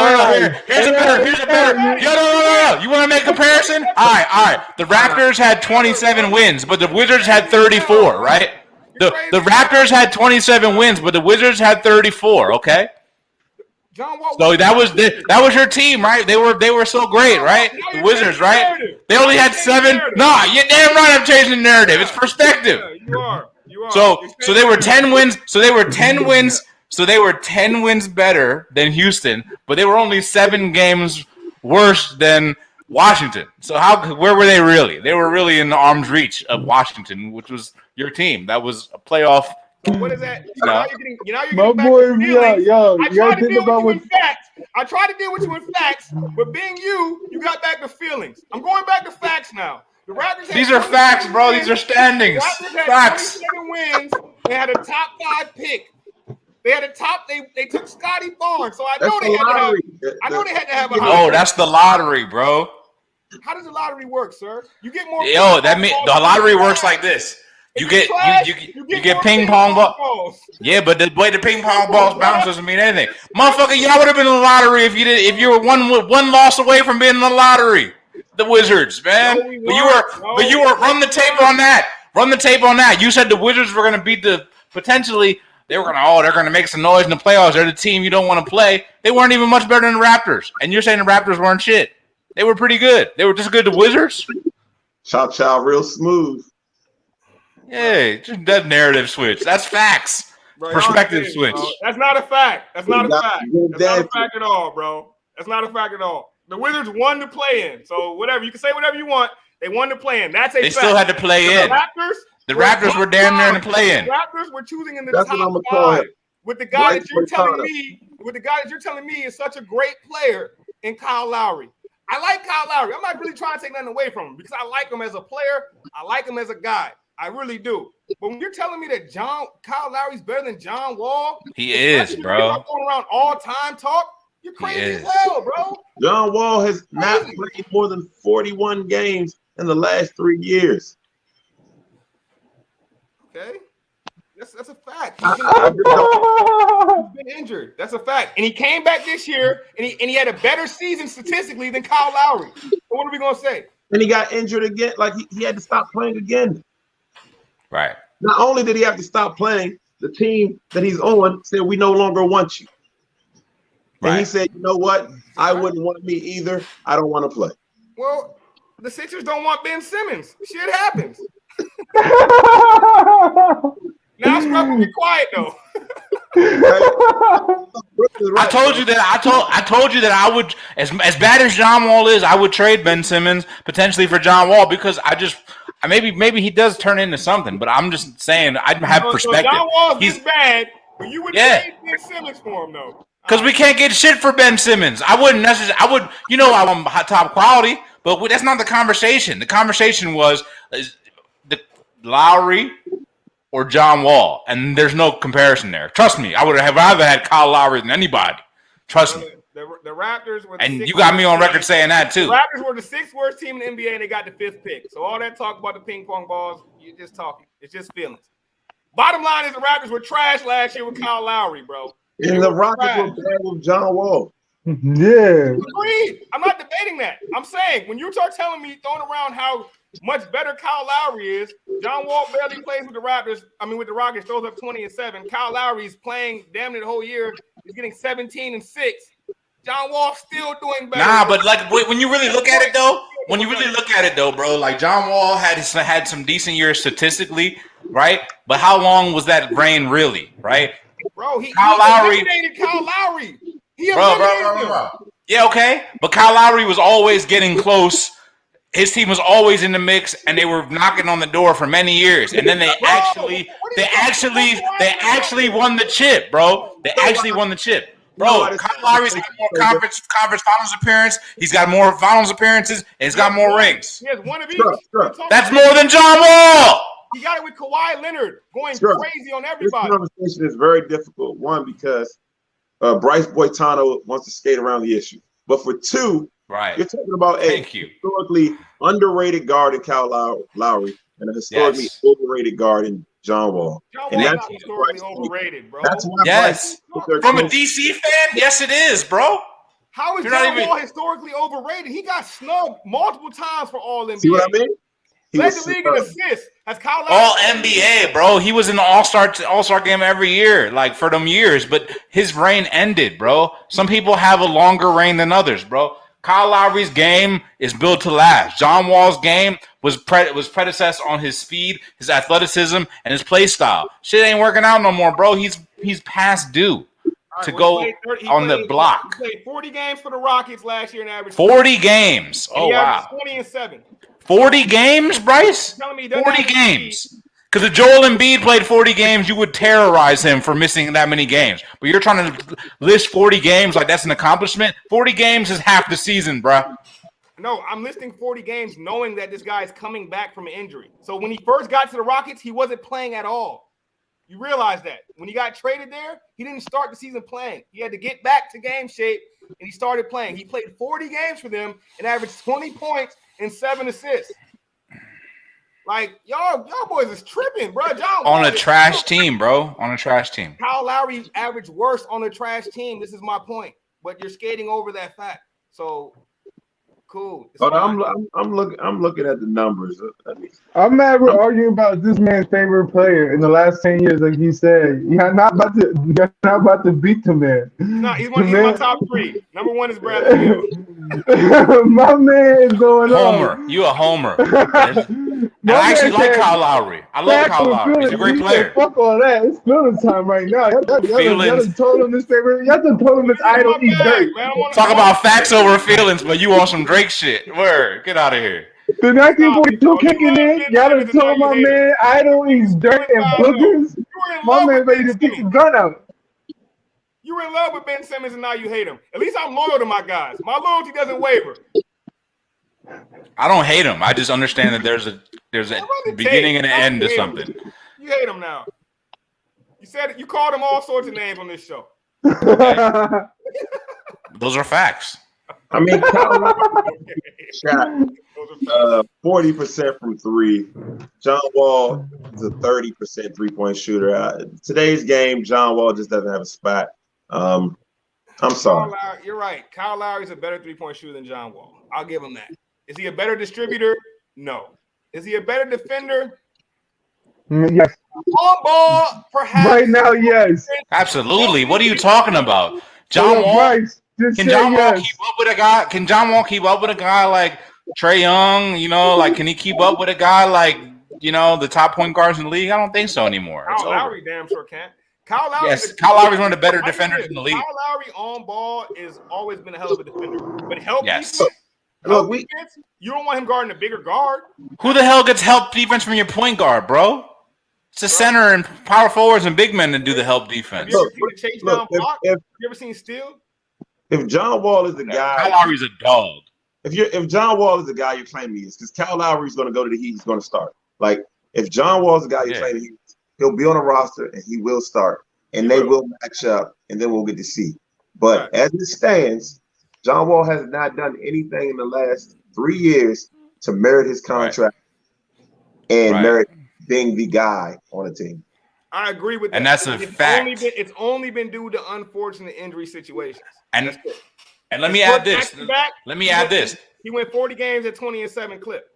Here's a better. No. You want to make a comparison? All right. The Raptors had 27 wins, but the Wizards had 34, right? The Raptors had 27 wins, but the Wizards had 34. Okay. John Wall. So that was your team, right? They were so great, right? The Wizards, right? They only had 7. Nah, you're damn right. I'm changing the narrative. It's perspective. You are. So they were 10 wins. So they were 10 wins. So they were 10 wins better than Houston, but they were only 7 games worse than Washington. So where were they really? They were really in the arm's reach of Washington, which was your team. That was a playoff. What is that? Now you're getting my back boy, to feelings. I tried to deal with you in facts, but being you got back to feelings. I'm going back to facts now. The Raptors. These are facts, bro. These are standings. The Raptors had Facts. 27 wins. They had a top 5 pick. They had a top. They took Scotty Barnes, so I know they had to have a. No, that's the lottery, bro. How does the lottery work, sir? You get more. That means the lottery works like this. You get ping pong balls. Yeah, but the way the ping pong balls bounce doesn't mean anything. Motherfucker, y'all would have been in the lottery if you were one loss away from being in the lottery. The Wizards, man. No, but you were run the tape on that. Run the tape on that. You said the Wizards were going to beat potentially. They're going to make some noise in the playoffs. They're the team you don't want to play. They weren't even much better than the Raptors. And you're saying the Raptors weren't shit. They were pretty good. They were just good to Wizards. Chow, real smooth. Hey, just that narrative switch. That's facts. Bro, perspective switch. That's not a fact. That's not a fact. That's not a fact at all, bro. That's not a fact at all. The Wizards won to play in. So whatever. You can say whatever you want. They won to play in. That's a fact. They still had to play in. The Raptors were damn near in the play-in. The Raptors were choosing in the top 5 with the guy that you're telling me is such a great player in Kyle Lowry. I like Kyle Lowry. I'm not really trying to take nothing away from him because I like him as a player. I like him as a guy. I really do. But when you're telling me that Kyle Lowry's better than John Wall, he is, bro. Going around all-time talk, you're crazy as hell, bro. John Wall has not played more than 41 games in the last 3 years. Okay, that's a fact. He's been injured. That's a fact. And he came back this year, and he had a better season statistically than Kyle Lowry. So what are we gonna say? And he got injured again. Like he had to stop playing again. Right. Not only did he have to stop playing, the team that he's on said we no longer want you. Right. And he said, you know what? I wouldn't want me either. I don't want to play. Well, the Sixers don't want Ben Simmons. Shit happens. Now Scrub will be quiet though. I told you that I told you that I would, as bad as John Wall is, I would trade Ben Simmons potentially for John Wall because maybe he does turn into something, but I'm just saying I have perspective. So John Wall's this bad, but you would trade Ben Simmons for him though. Because we can't get shit for Ben Simmons. I wouldn't necessarily. I would, I'm top quality, but that's not the conversation. The conversation was the Lowry or John Wall, and there's no comparison there. Trust me, I would have rather had Kyle Lowry than anybody. Trust me. The Raptors were, and you got me on record saying that too. The Raptors were the 6th worst team in the NBA, and they got the 5th pick. So all that talk about the ping pong balls, you're just talking. It's just feelings. Bottom line is the Raptors were trash last year with Kyle Lowry, bro. And the Rockets were bad with John Wall. Yeah. Agreed. I'm not debating that. I'm saying when you start telling me, throwing around how much better Kyle Lowry is, John Wall barely plays with the Raptors. With the Rockets, throws up 20 and 7. Kyle Lowry's playing damn near the whole year. He's getting 17 and 6. John Wall still doing better. Nah, but when you really look at it though, bro, like John Wall had some decent years statistically, right? But how long was that reign really, right? Bro, he eliminated Kyle Lowry. He eliminated him. Yeah, okay. But Kyle Lowry was always getting close. His team was always in the mix, and they were knocking on the door for many years. And then they actually won the chip, bro. They actually won the chip. Bro, Kyle Lowry's got more conference finals appearance. He's got more finals appearances, and he's got more rings. He has one of each. That's more than John Wall. He got it with Kawhi Leonard going crazy on everybody. This conversation is very difficult. One, because Bryce Boitano wants to skate around the issue. But for two, right, you're talking about a historically underrated guard in Kyle Lowry and a historically overrated guard in John Wall. John Wall's not historically overrated, bro. That's why from a DC fan, yes, it is, bro. How is John Wall historically overrated? He got snubbed multiple times for All NBA. See what I mean? He led the league in assists. Has Kyle Lowry All NBA, bro. He was in the All-Star game every year, like for them years. But his reign ended, bro. Some people have a longer reign than others, bro. Kyle Lowry's game is built to last. John Wall's game was predecessor on his speed, his athleticism, and his play style. Shit ain't working out no more, bro. He's past due to go on the block. He played 40 games for the Rockets last year and averaged 40 games. Oh, wow. 20 and 7. 40 games, Bryce? 40 games. Because if Joel Embiid played 40 games, you would terrorize him for missing that many games. But you're trying to list 40 games like that's an accomplishment? 40 games is half the season, bro. No, I'm listing 40 games knowing that this guy is coming back from an injury. So when he first got to the Rockets, he wasn't playing at all. You realize that. When he got traded there, he didn't start the season playing. He had to get back to game shape, and he started playing. He played 40 games for them and averaged 20 points and 7 assists. Like, y'all boys is tripping, bro. On a trash team, bro. On a trash team. Kyle Lowry averaged worse on a trash team. This is my point. But you're skating over that fact. So, cool. I'm looking at the numbers. I'm mad we're arguing about this man's favorite player in the last 10 years, like he said. You're not about to beat the man. No, he's my top 3. Number 1 is Bradley Beal. My man is going Homer. You a homer. I actually like Kyle Lowry. I love Kyle Lowry. He's a great player. Fuck all that. It's feeling time right now. Y'all told him this favorite. Y'all just told him this idol eat dirt. Talk about facts over feelings, but you on some Drake shit. Word. Get out of here. The 1942 kicking in. Y'all done told my man idol eats dirt and boogers. My man ready to take the gun out. You were in love with Ben Simmons and now you hate him. At least I'm loyal to my guys. My loyalty doesn't waver. I don't hate him. I just understand that there's a beginning and an end to something. You hate him now. You said it. You called him all sorts of names on this show. Okay. Those are facts. I mean, shot 40% from 3. John Wall is a 30% 3-point shooter. Today's game, John Wall just doesn't have a spot. I'm sorry. You're right. Kyle Lowry's a better 3-point shooter than John Wall. I'll give him that. Is he a better distributor? No. Is he a better defender? Yes. On ball, perhaps. Right now, yes. Absolutely. What are you talking about? John Wall? Can John Wall keep up with a guy? Can John Wall keep up with a guy like Trae Young? You know, like can he keep up with a guy like the top point guards in the league? I don't think so anymore. Kyle Lowry damn sure can't. Kyle Lowry. Yes, Kyle Lowry's one of the better defenders in the league. Kyle Lowry on ball is always been a hell of a defender, but Yes. defense, you don't want him guarding a bigger guard. Who the hell gets help defense from your point guard, bro? It's the center and power forwards and big men that do the help defense. Have you ever seen the chase down block? Have you ever seen steal? If John Wall is the guy, Kyle Lowry's a dog. If John Wall is the guy you're claiming he is, because Kyle Lowry's going to go to the Heat, he's going to start. Like if John Wall is the guy you're claiming he is, he'll be on a roster and he will start, and they will match up, and then we'll get to see. But as it stands, John Wall has not done anything in the last 3 years to merit his contract and merit being the guy on the team. I agree with that. And that's a fact. It's only been due to unfortunate injury situations. And let me add this. Let me add this. He went 40 games at 20-7 clip.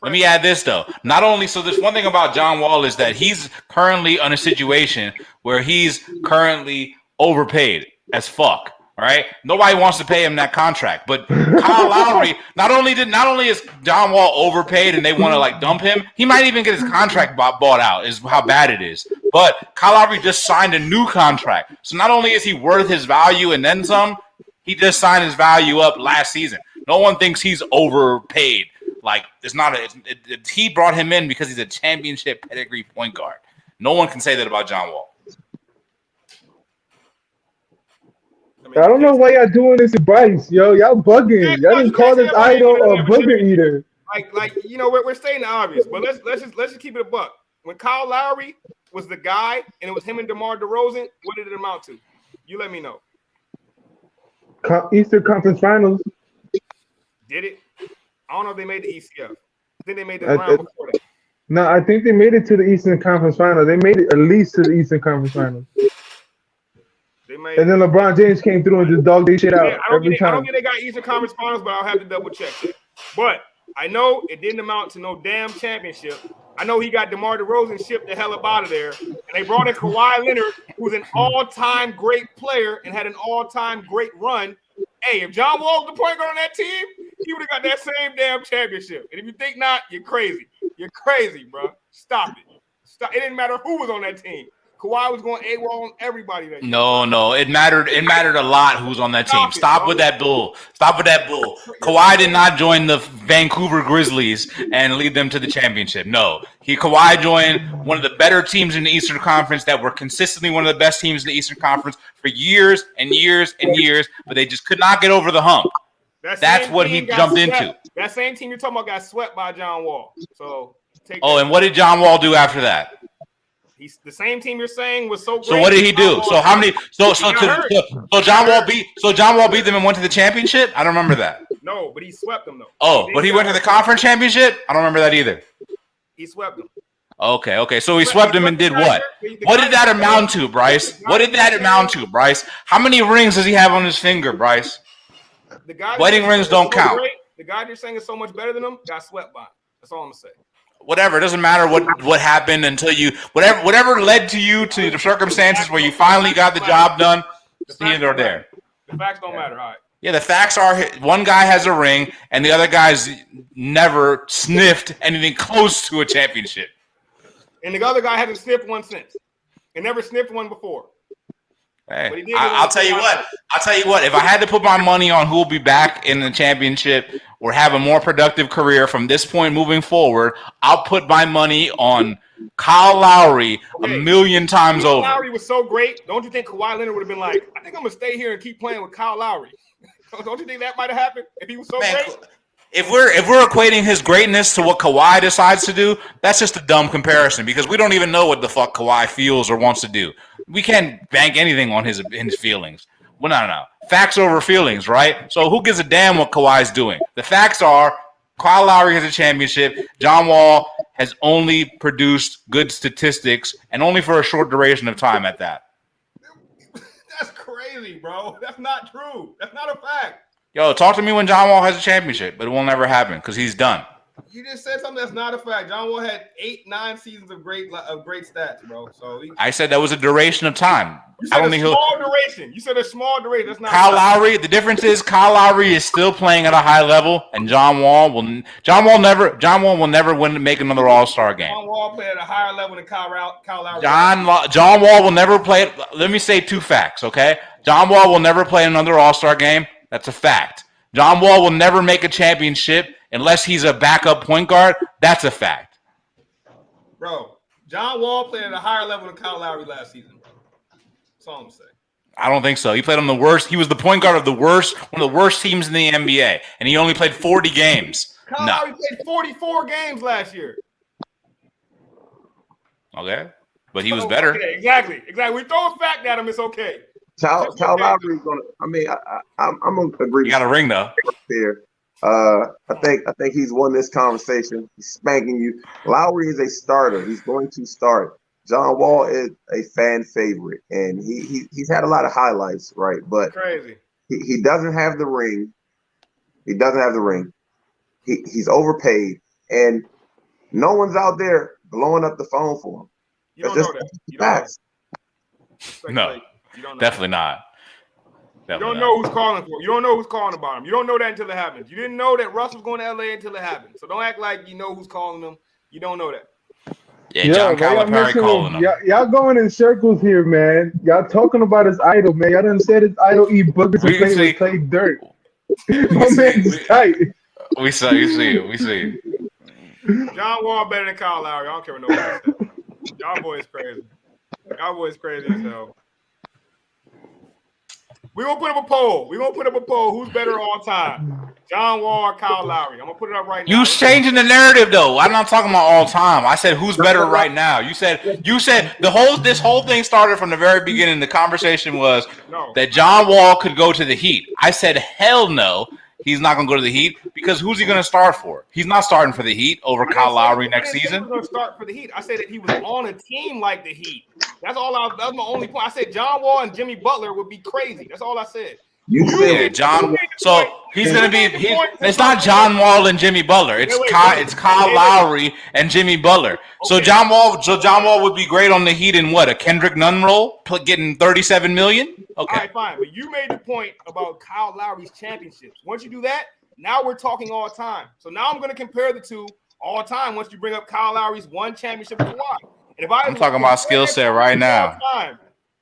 Let me add this though. Not only so, there's one thing about John Wall is that he's currently in a situation where he's currently overpaid as fuck. Right? Nobody wants to pay him that contract. But Kyle Lowry, not only is John Wall overpaid and they want to like dump him, he might even get his contract bought out, is how bad it is. But Kyle Lowry just signed a new contract. So not only is he worth his value and then some, he just signed his value up last season. No one thinks he's overpaid. Like he brought him in because he's a championship pedigree point guard. No one can say that about John Wall. I don't know why y'all doing this advice, yo. Y'all bugging. Y'all didn't call this idol a booger eater. Like you know, we're stating the obvious, but let's just keep it a buck. When Kyle Lowry was the guy and it was him and DeMar DeRozan, what did it amount to? You let me know. Eastern Conference Finals. Did it? I don't know if they made the ECF. I think they made the round before that. No, I think they made it to the Eastern Conference Finals. They made it at least to the Eastern Conference Finals. And then LeBron James came through and just dogged their shit out every time. I don't think they got Eastern Conference Finals, but I'll have to double check that. But I know it didn't amount to no damn championship. I know he got DeMar DeRozan shipped the hell up out of there. And they brought in Kawhi Leonard, who's an all-time great player and had an all-time great run. Hey, if John Wall was the point guard on that team, he would have got that same damn championship. And if you think not, you're crazy. You're crazy, bro. Stop it. Stop. It didn't matter who was on that team. Kawhi was going AWOL on everybody that year. No, it mattered. It mattered a lot who's on that team. Stop with that bull. Stop with that bull. Kawhi did not join the Vancouver Grizzlies and lead them to the championship. No, Kawhi joined one of the better teams in the Eastern Conference that were consistently one of the best teams in the Eastern Conference for years and years and years, but they just could not get over the hump. That's what he jumped into. That same team you're talking about got swept by John Wall. So and what did John Wall do after that? He's the same team you're saying was so great. So what did he do? So how many? So John Wall beat them and went to the championship. I don't remember that. No, but he swept them though. Oh, but he went to the conference championship. I don't remember that either. He swept them. Okay. So he swept them and did what? What did that amount to, Bryce? What did that amount to, Bryce? How many rings does he have on his finger, Bryce? Wedding rings don't count. The guy you're saying is so much better than him got swept by him. That's all I'm gonna say. Whatever, it doesn't matter what happened until you whatever led to you to the circumstances where you finally got the job done. Here or there. The facts don't matter. All right. Yeah, the facts are one guy has a ring and the other guy's never sniffed anything close to a championship. And the other guy hasn't sniffed one since, and never sniffed one before. Hey, I'll tell you what. If I had to put my money on who will be back in the championship or have a more productive career from this point moving forward, I'll put my money on Kyle Lowry a million times over. Lowry was so great. Don't you think Kawhi Leonard would have been like, I think I'm gonna stay here and keep playing with Kyle Lowry? Don't you think that might have happened if he was so great? If we're equating his greatness to what Kawhi decides to do, that's just a dumb comparison because we don't even know what the fuck Kawhi feels or wants to do. We can't bank anything on his feelings. Well, no. Facts over feelings, right? So who gives a damn what Kawhi's doing? The facts are Kyle Lowry has a championship. John Wall has only produced good statistics and only for a short duration of time at that. That's crazy, bro. That's not true. That's not a fact. Yo, talk to me when John Wall has a championship, but it will never happen because he's done. You just said something that's not a fact. John Wall had 8-9 seasons of great stats, bro. So I said that was a duration of time. You said a small duration. You said a small duration. That's not Kyle Lowry. The difference is Kyle Lowry is still playing at a high level, and John Wall will never make another All-Star game. John Wall played at a higher level than Kyle Lowry. John Wall will never play. Let me say two facts, okay? John Wall will never play another All-Star game. That's a fact. John Wall will never make a championship unless he's a backup point guard. That's a fact. Bro, John Wall played at a higher level than Kyle Lowry last season. That's all I'm saying. I don't think so. He played on the worst. He was the point guard of one of the worst teams in the NBA, and he only played 40 games. Kyle Lowry played 44 games last year. Okay, but he was better. Okay, exactly. We throw a fact at him. It's okay. Kyle Lowry is gonna. I mean, I'm gonna agree. You got a ring though. There. I think he's won this conversation. He's spanking you. Lowry is a starter. He's going to start. John Wall is a fan favorite, and he's had a lot of highlights, right? But crazy. He doesn't have the ring. He doesn't have the ring. He's overpaid, and no one's out there blowing up the phone for him. You don't know that. You facts. No, definitely not. You don't know who's calling for him. You don't know who's calling about him. You don't know that until it happens. You didn't know that Russ was going to LA until it happened. So don't act like you know who's calling him. You don't know that. Yeah, John Calipari calling him. Y'all going in circles here, man. Y'all talking about his idol, man. Y'all done said his idol eat boogers and play dirt. My man's tight. We see. John Wall better than Kyle Lowry. I don't care what nobody says. Y'all boys crazy. Y'all boys crazy as hell. We're going to put up a poll. Who's better all time? John Wall or Kyle Lowry? I'm going to put it up right now. You changing the narrative, though. I'm not talking about all time. I said who's better right now. You said this whole thing started from the very beginning. The conversation was that John Wall could go to the Heat. I said, hell no. He's not going to go to the Heat because who's he going to start for? He's not starting for the Heat over Kyle Lowry next season. He was going to start for the Heat. I said that he was on a team like the Heat. That's my only point. I said John Wall and Jimmy Butler would be crazy. That's all I said. You said John. So he's going to be. It's not John Wall and Jimmy Butler. It's Kyle Lowry and Jimmy Butler. Okay. So John Wall would be great on the Heat in what, a Kendrick Nunn role, getting $37 million. Okay, all right, fine. But you made the point about Kyle Lowry's championships. Once you do that, now we're talking all time. So now I'm going to compare the two all time. Once you bring up Kyle Lowry's one championship with Kawhi. And if I'm talking about skill set right now.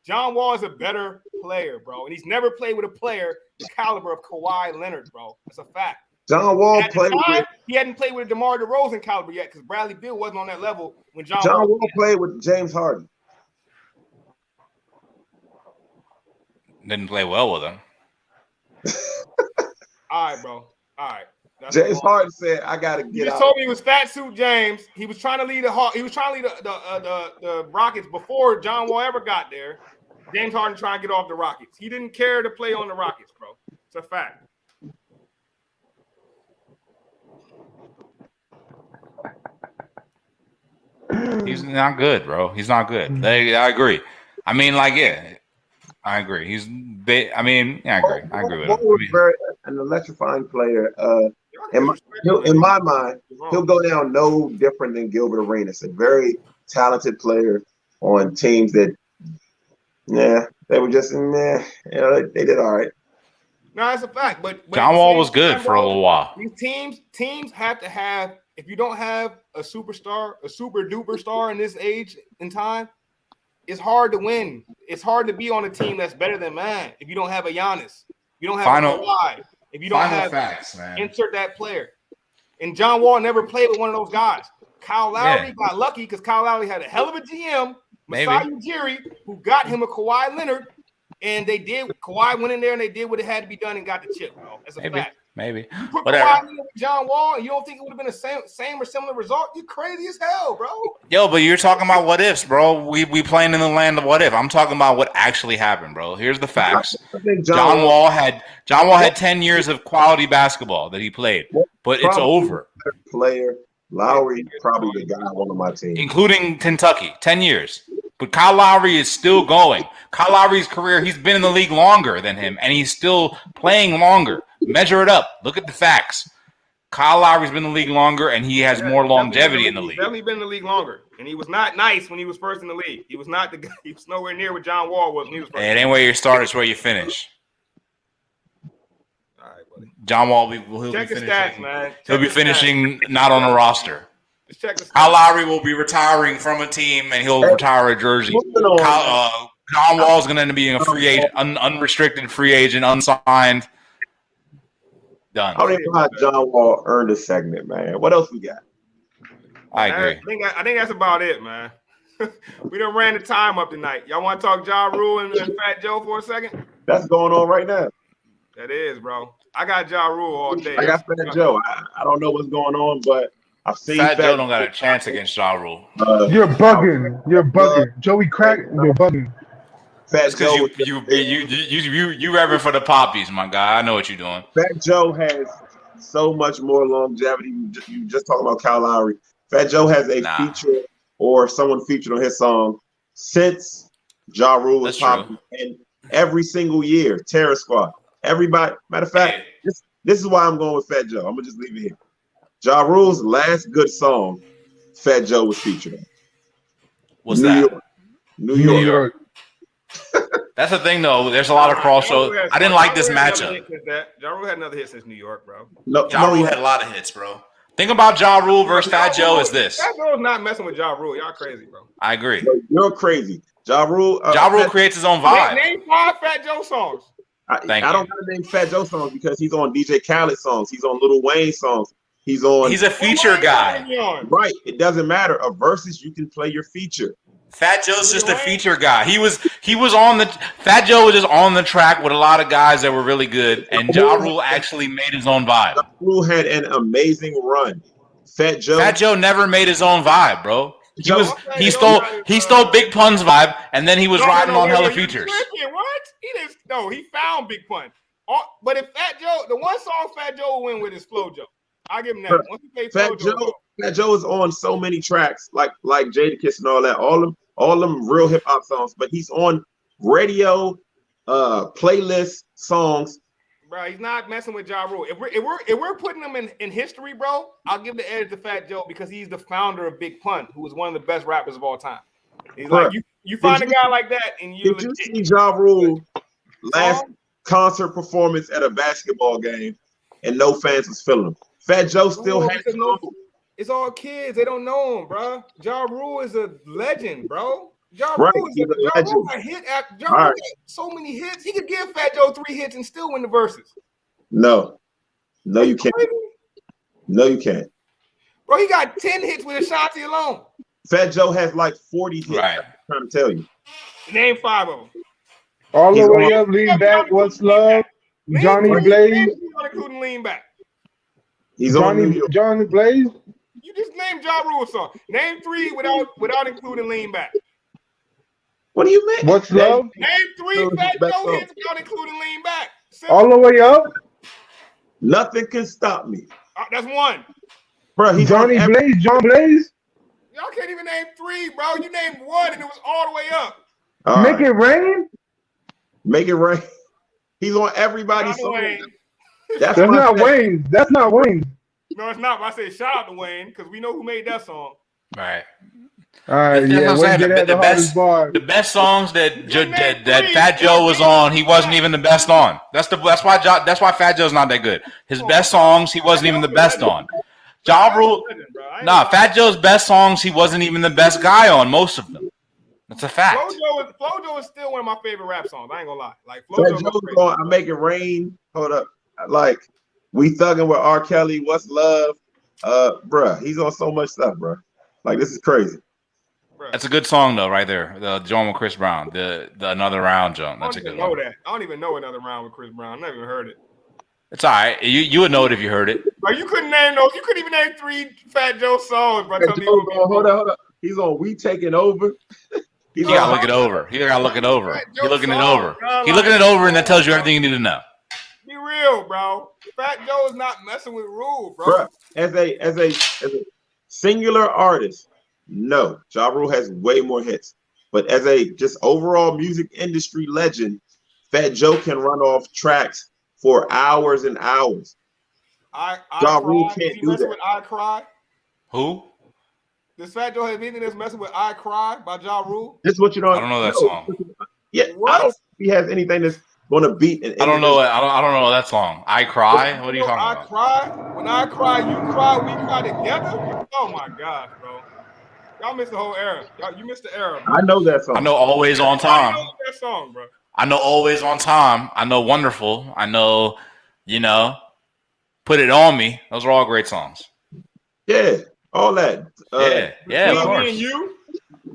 John Wall is a better player, bro. And he's never played with a player the caliber of Kawhi Leonard, bro. That's a fact. John Wall he hadn't played with a DeMar DeRozan caliber yet because Bradley Beal wasn't on that level when John Wall played with James Harden. Didn't play well with him. All right, bro. All right. James Harden said, "I gotta get out." He just told me he was Fat Suit James. He was trying to lead the Rockets before John Wall ever got there. James Harden trying to get off the Rockets. He didn't care to play on the Rockets, bro. It's a fact. He's not good, bro. He's not good. I agree. I mean, I agree. I agree with him. Was very an electrifying player. In my mind, he'll go down no different than Gilbert Arenas, a very talented player on teams that, they were just, they did all right. No, that's a fact. But John Wall was good for a little while. These teams have to have. If you don't have a superstar, a super duper star in this age and time, it's hard to win. It's hard to be on a team that's better than mine. If you don't have a Giannis, you don't have a Kawhi. If you don't have facts, man. Insert that player. And John Wall never played with one of those guys. Kyle Lowry got lucky because Kyle Lowry had a hell of a GM, Masai Ujiri, who got him a Kawhi Leonard, and Kawhi went in there and they did what it had to be done and got the chip, bro. That's a fact. Maybe. You put Kawhi with John Wall, and you don't think it would have been the same or similar result? You crazy as hell, bro. Yo, but you're talking about what ifs, bro. We playing in the land of what if. I'm talking about what actually happened, bro. Here's the facts. John Wall had 10 years of quality basketball that he played, but it's over. Player Lowry, probably the guy on my team, including Kentucky, 10 years. But Kyle Lowry is still going. Kyle Lowry's career, he's been in the league longer than him, and he's still playing longer. Measure it up. Look at the facts. Kyle Lowry's been in the league longer, and he has more longevity in the league. He's definitely been in the league longer, and he was not nice when he was first in the league. He was not the guy. He was nowhere near what John Wall was when he was first. It ain't where you start; it's where you finish. All right, buddy. John Wall, he'll Check be the finishing. stats, man. He'll be finishing not on a roster. Just check the stats. Kyle Lowry will be retiring from a team, and he'll retire a jersey. John Wall's going to end up being a free agent, unrestricted free agent, unsigned. Done. I don't even know how John Wall earned a segment, man. What else we got? I agree. I think that's about it, man. We done ran the time up tonight. Y'all want to talk Ja Rule and Fat Joe for a second? That's going on right now. That is, bro. I got Ja Rule all day. I got Fat Joe. I don't know what's going on, but I've seen Fat Joe don't got a chance against Ja Rule. You're bugging. You're bugging. Joey Crack, you're bugging. Fat Joe. You reverend for the poppies, my guy. I know what you're doing. Fat Joe has so much more longevity. You just talking about Kyle Lowry. Fat Joe has a feature or someone featured on his song since Ja Rule was popular. And every single year, Terror Squad. Everybody. Matter of fact, this is why I'm going with Fat Joe. I'm gonna just leave it here. Ja Rule's last good song, Fat Joe was featured on. What's that? New York. That's the thing, though. There's a lot of crossover. I didn't like this matchup. Ja Rule had another hit since New York, bro. Ja Rule had a lot of hits, bro. Think about Ja Rule versus Fat Joe is this. Fat Joe's not messing with Ja Rule. Y'all crazy, bro. I agree. You're crazy. Ja Rule creates his own vibe. Name 5 Fat Joe songs. I don't gotta name Fat Joe songs because he's on DJ Khaled songs. He's on Lil Wayne songs. He's a feature guy. Right. It doesn't matter. A versus, you can play your feature. Fat Joe's just a feature guy. He was on the Fat Joe was just on the track with a lot of guys that were really good, and Ja Rule actually made his own vibe. Ja Rule had an amazing run. Fat Joe never made his own vibe, bro. He stole Big Pun's vibe, and then he was riding on hella features. What? He didn't. No, he found Big Pun. But if Fat Joe, the one song Fat Joe will win with is Flow Joe. I'll give him that. Once he plays Fat Joe is on so many tracks, like Jadakiss and all that. All them real hip hop songs, but he's on radio, playlist songs. Bro, he's not messing with Ja Rule. If we're putting him in history, bro, I'll give the edge to Fat Joe because he's the founder of Big Pun, who is one of the best rappers of all time. He's like you find a guy like that, and you. Did you see Ja Rule last concert performance at a basketball game, and no fans was feeling him? Fat Joe still has it's all kids. They don't know him, bro. Ja Rule is a legend, bro. Ja Rule is a legend. Ja Rule got so many hits. He could give Fat Joe 3 hits and still win the verses. No, you can't. No, you can't. Bro, he got 10 hits with Ashanti alone. Fat Joe has like 40 hits. Right. I'm trying to tell you. Name 5 of them. All the way up, Lean Back, What's Love, Johnny Blaze. Including Lean Back. He's on Johnny Blaze. You just named Ja Rule song. Name 3 without including Lean Back. What do you mean? What's Love? Name 3 Fat Joe hits without including Lean Back. All the way up. Nothing can stop me. That's 1. Bro, he's John Blaze. Y'all can't even name 3, bro. You named 1 and it was all the way up. Make It Rain. Make It Rain. He's on everybody's song. That's not Wayne. That's not Wayne. No, it's not. But I said shout out to Wayne because we know who made that song. Right. All right. Yeah. The best songs that Fat Joe was on, he wasn't even the best on. That's why Fat Joe's not that good. His best songs, he wasn't even the best on. Ja Rule. Fat Joe's best songs, he wasn't even the best guy on most of them. That's a fact. FloJo is still one of my favorite rap songs. I ain't gonna lie. Like FloJo, I Make It Rain. Hold up. Like We Thugging with R. Kelly. What's Love? Bruh, he's on so much stuff, bruh. Like this is crazy. That's a good song though, right there. The joint with Chris Brown, the Another Round joint. That's a good one. I don't even know Another Round with Chris Brown. I never even heard it. It's all right. You would know it if you heard it. Bro, you couldn't name those. You couldn't even name 3 Fat Joe songs, bro. Hold up. He's on We Taking Over. You gotta look it over. You gotta look it over. You're looking it over. You're looking it over, and that tells you everything you need to know. Be real, bro. Fat Joe is not messing with Rule, bro. Bruh, as a singular artist, no, Ja Rule has way more hits. But as a just overall music industry legend, Fat Joe can run off tracks for hours and hours. Ja Cry. Rule Is can't he do messing that. with I Cry? Who? Does Fat Joe have anything that's messing with I Cry by Ja Rule? This is what you I don't don't know that know. song. Yeah, What? I don't think he has anything that's going to beat an I don't know. individual. I don't know that song. I Cry. What are you talking I about? Cry? When I cry, you cry, we cry together? Oh my gosh, bro. Y'all missed the whole era. You missed the era, bro. I know that song. I know Always on Everybody Time. knows that song, bro. I know Always on Time. I know Wonderful. I know, Put It On Me. Those are all great songs. Yeah, all that. Yeah, of Between course. me and you.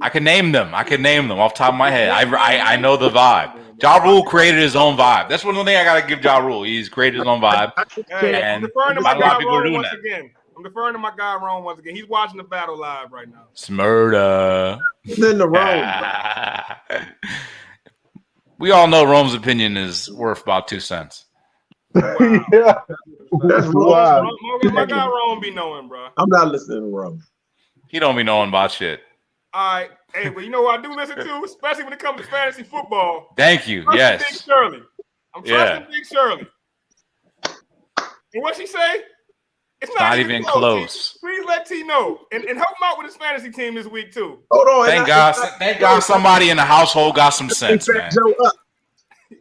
I can name them. Off the top of my head. I know the vibe. Ja Rule created his own vibe. That's one thing I gotta give Ja Rule. He's created his own vibe. Hey, I'm And deferring to my not a lot guy of people are Ron doing once that. again. I'm deferring to my guy Ron once again. He's watching the battle live right now. Smurda. It's in the room. We all know Rome's opinion is worth about 2 cents. Wow. Yeah. That's Wow. My guy Ron be knowing, bro. I'm not listening to Rome. He don't be knowing about shit. All right. Hey, but you know what I do listen to, especially when it comes to fantasy football. Thank you. Big Yes. Shirley. I'm trusting Yeah. Big Shirley. And what she say? It's Not even close. T. Please let T know and help him out with his fantasy team this week too. Hold on. Thank God somebody in the household got some sense, man. Joe up.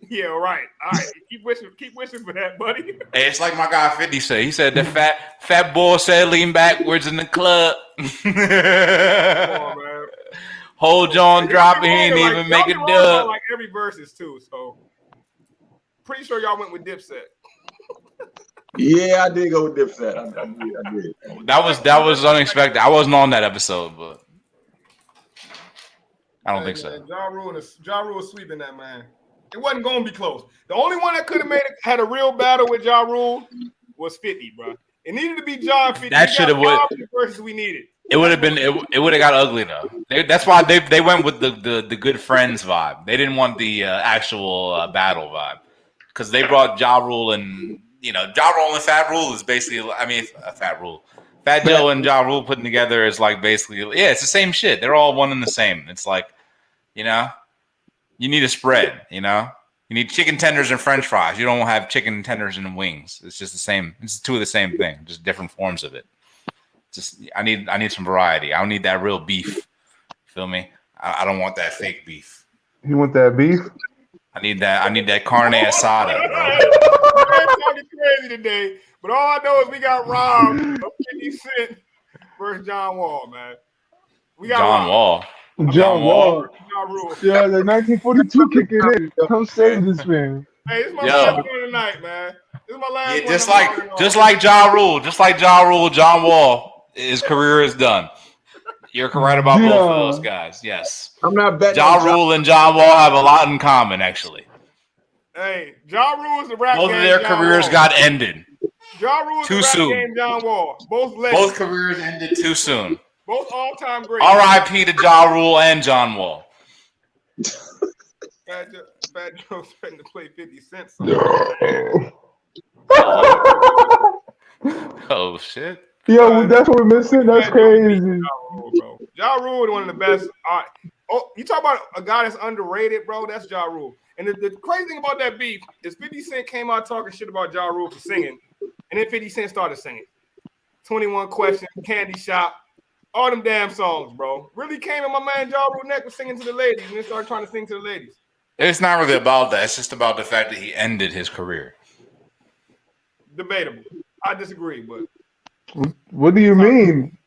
Yeah, right. All right. Keep wishing for that, buddy. Hey, it's like my guy 50 said. He said the fat boy said lean backwards in the club. Come on, man. Hold John drop, he ain't Like, even make a y'all be wrong about, dub. like every verses too, so pretty sure y'all went with Dipset. Yeah, I did go with Dipset. I did. That was unexpected. I wasn't on that episode, but I don't think so. Ja Rule is sweeping that, man. It wasn't going to be close. The only one that could have had a real battle with Ja Rule was 50, bro. It needed to be John 50. That should have would. Versus we needed. It would have been. It would have got ugly though. That's why they went with the good friends vibe. They didn't want the actual battle vibe because they brought Ja Rule and Ja Rule and Fat Rule is basically. I mean, Fat Rule. Fat Joe and Ja Rule putting together is like basically it's the same shit. They're all one and the same. It's like you need a spread. You need chicken tenders and French fries. You don't have chicken tenders and wings. It's just the same. It's two of the same thing, just different forms of it. Just I need some variety. I don't need that real beef. Feel me? I don't want that fake beef. You want that beef? I need that carne asada, bro. I'm talking crazy today, but all I know is we got robbed of 50 Cent versus John Wall, man. We got John Wall. John Wall. Ja Rule. Yeah, the 1942 kicking in. Come save this man. Hey, this is my last one tonight, man. This is my last one. Just like Ja Rule, John Wall, his career is done. You're correct about both of those guys. Yes. I'm not betting. Ja Rule and John Wall have a lot in common, actually. Hey, Ja Rule is the rap Both game. of their John careers Wall. got ended Ja Rule is too the rap soon. game. John Wall. Both legends. Both careers ended too soon. Both all-time greats. R.I.P. to Ja Rule and John Wall. Fat Joe's threatening to play 50 Cent song. Oh shit! Yo, that's what we're missing. That's crazy. Ja Rule is one of the best. You talk about a guy that's underrated, bro. That's Ja Rule. And the crazy thing about that beef is 50 Cent came out talking shit about Ja Rule for singing, and then 50 Cent started singing. 21 Questions, Candy Shop, all them damn songs, bro. Really came in my man Ja Rule neck was singing to the ladies, and then started trying to sing to the ladies. It's not really about that. It's just about the fact that he ended his career. Debatable. I disagree, but What do you mean?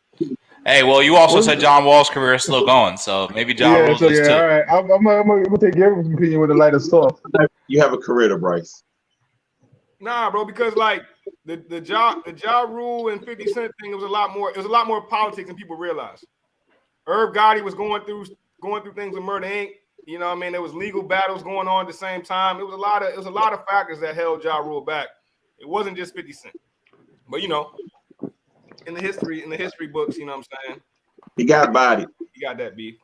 Hey, well, you also said John Wall's career is still going, so maybe Ja Rule's is too. All right. I'm gonna take your opinion with a light of salt. You have a career to Bryce. nah, bro, because like the Ja Rule and 50 Cent thing, it was a lot more politics than people realize. Irv Gotti was going through things with Murder Inc. You know what I mean? There was legal battles going on at the same time. It was a lot of factors that held Ja Rule back. It wasn't just 50 Cent. But in the history books, you know what I'm saying? He got bodied. He got that beef.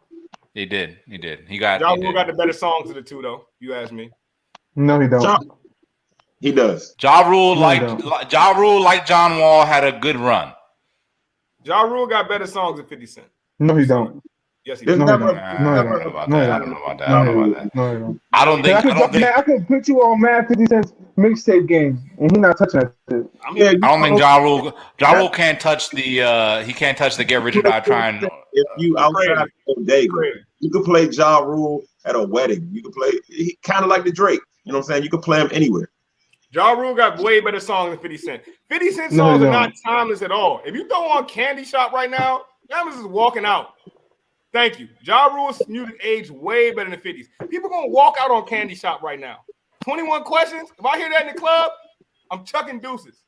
He did. Ja Rule got the better songs of the two, though. You ask me. No, he don't. He does. Ja Rule, like John Wall, had a good run. Ja Rule got better songs than 50 Cent. No, he don't. Yes, he There's does. No, he never. don't. I No, he don't know don't. about No, that. he I don't. don't know about that. No, I he don't know don't. about that. No, he don't. I don't think. I I don't think. could put you on mad 50 Cent's mixtape games, and he not touching that shit. I'm Yeah, here. I don't think Ja Rule. Ja That's Rule can't touch the. He can't touch the Get Rich or Die Trying. if you outside Crazy. of bodega, Crazy. you could play Ja Rule at a wedding. You could play kind of like the Drake. You know what I'm saying? You could play him anywhere. Ja Rule got way better songs than 50 Cent. 50 Cent No, songs he are not don't. timeless at all. If you throw on Candy Shop right now, Yamas is walking out. Thank you. Ja Rule's music aged way better than 50's. People gonna walk out on Candy Shop right now. 21 Questions. If I hear that in the club, I'm chucking deuces.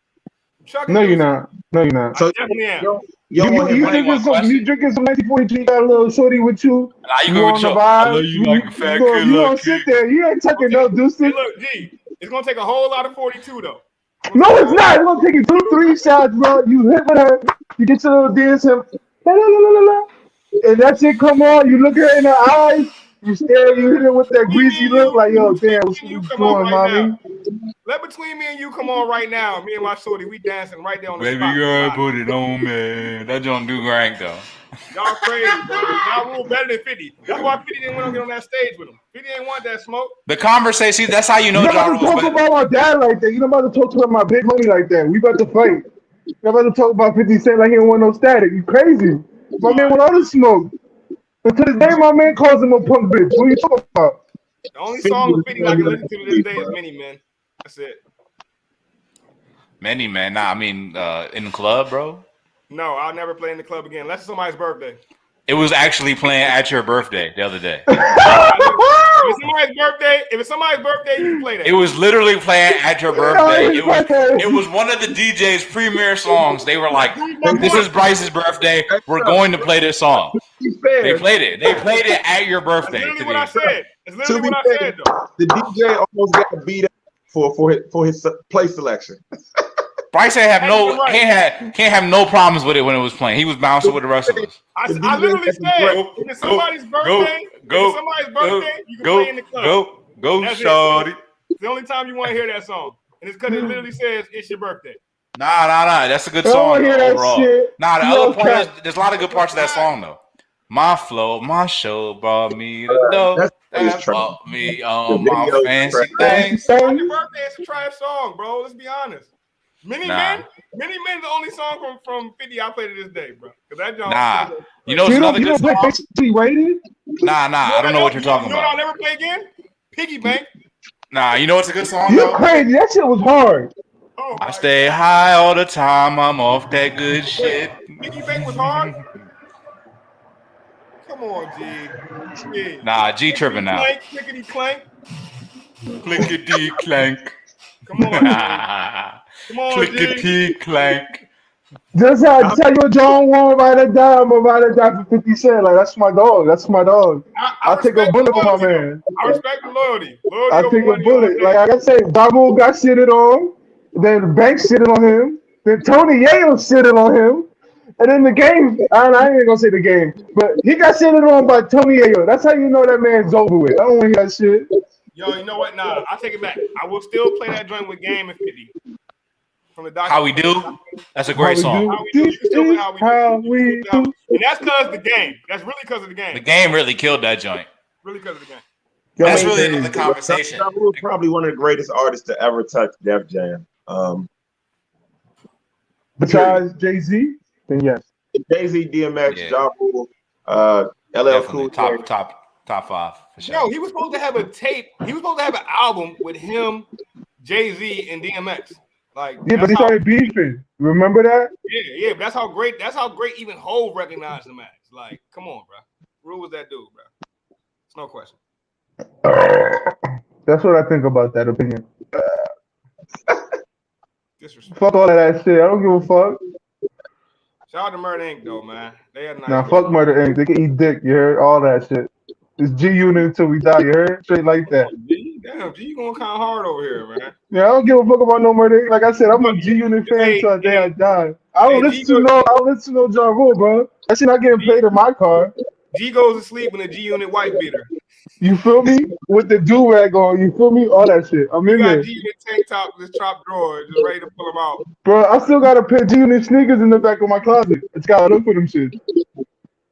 No, you're not. No, you're not. So definitely am. you don't want him You running. drinking some 1942, got a little shorty with you. Nah, you You go on with the your. I vibe. love you like a fat You kid. gonna sit there. You ain't tucking no deuces. Hey, look, G, it's gonna take a whole lot of 42 though. No, it's not. It's gonna take you 2-3 shots, bro. You hit with her. You get your little dance him. La, la, la, la, la. And that shit come on. You look her in her eyes. You stare. You hit her with that greasy look. Like, yo, damn, what's You come going, on right mommy? now. Let Between Me and You come on right now. Me and my shorty, we dancing right there on the Baby spot. girl, put it on me. That don't do rank though. Y'all crazy, bro. Y'all rule better than 50. That's why 50 didn't want to get on that stage with him. 50 ain't want that smoke. The conversation. That's how you know You're Ja not about to Rule's talk better. about my dad like that. You're not about to talk about my big homie like that. We about to fight. You're about to talk about 50 Cent like he don't want no static. You crazy. My man want all the smoke. But to this day, my man calls him a punk bitch. What are you talking about? The only song of 50 I can listen to this day is Many Men. That's it. Many man. Nah, I mean in the club, bro. No, I'll never play in the club again. Unless it's somebody's birthday. It was actually playing at your birthday the other day. If it's somebody's birthday, you can play that. It was literally playing at your birthday. It was one of the DJ's premier songs. They were like, "This is Bryce's birthday. We're going to play this song." They played it. They played it at your birthday. That's literally what I said. It's literally what I said, though. The DJ almost got beat up for his play selection. Bryce ain't can't have no problems with it when it was playing. He was bouncing with the rest of us. I literally said, if it's somebody's birthday, you can play in the club. Go, That's shorty. It's the only time you want to hear that song. And it's because it literally says, it's your birthday. Nah. That's a good I don't song wanna hear that overall. shit. Nah, the No other part, cap. there's a lot of good parts of that song though. My flow, my show brought me the dough. That brought me on my fancy things. Your birthday is a trash song, bro. Let's be honest. Many Men is the only song from 50 I play to this day, bro. Nah. You know, it's You another don't good play song. Basically Rated? Nah. I don't know what you're talking You know what I'll about. never play again? Piggy Bank. Nah, you know what's a good song You though? crazy. That shit was hard. Oh, I stay high all the time. I'm off that good shit. Piggy Bank was hard. Come on, G. G. Nah, G tripping now. Clickety clank. Clickety clank. Come on, G. Come on, G. Clickety clank. Just how I tell you, John Warren ride or die, I'm gonna ride or die for 50 Cent. Like, that's my dog. That's my dog. I'll take a bullet for my man. I respect the loyalty. I'll take a bullet. Like I said, Dabo got shitted on. Then the bank shitted on him. Then Tony Yayo shitted on him. And then the game, I ain't gonna say the game, but he got shitted on by Tony Yayo. That's how you know that man's over with. I don't want to hear that shit. Yo, you know what? Nah, I'll take it back. I will still play that joint with Game and 50. From the How We Do? That's a great song. How We Do. You can still play How we do. And that's because the game. That's really because of the game. The game really killed that joint. Really because of the game. That's really another conversation. Ja Rule probably one of the greatest artists to ever touch Def Jam. Besides Jay-Z, then yes. Jay-Z, DMX, Yeah. Ja Rule, LL Cool Definitely J. top five for sure. No, he was supposed to have a tape. He was supposed to have an album with him, Jay-Z, and DMX. Like, Yeah, but they started beefing. Remember that? Yeah. But that's how great even Hov recognized him as. Like, come on, bro. Rule was that dude, bro. It's no question. That's what I think about that opinion. Disrespect. Fuck all of that shit. I don't give a fuck. Shout out to Murder Inc. though, man. They had a nice Nah, game. fuck Murder Inc. They can eat dick. You heard all that shit. It's G Unit until we die. You heard? Straight like that. G, damn, G, you going kind of hard over here, man. Yeah, I don't give a fuck about no Murder Inc. Like I said, I'm a G Unit fan until the day I die. I don't listen to no Ja Rule, bro. That shit not getting played in my car. G goes to sleep in a G Unit white beater. You feel me? With the do rag on, you feel me? All that shit. I'm in You got there, G Unit tank top, this top drawer, just ready to pull him out. bro. I still got a pair of G Unit sneakers in the back of my closet. It's got to look for them shit.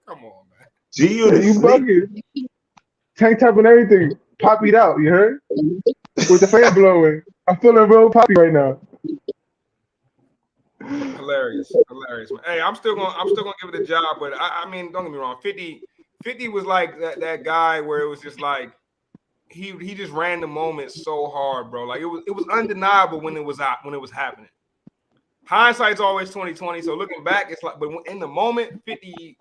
Come on, man. G Yeah, Unit you sleep. bugging. Tank top and everything. Poppy out, you heard? With the fan blowing. I'm feeling real poppy right now. Hilarious, man. Hey, I'm still gonna give it a job, but I mean, don't get me wrong. 50 was like that guy where it was just like he just ran the moment so hard, bro. Like it was undeniable when it was happening. Hindsight's always 2020. So looking back, it's like, but in the moment, 50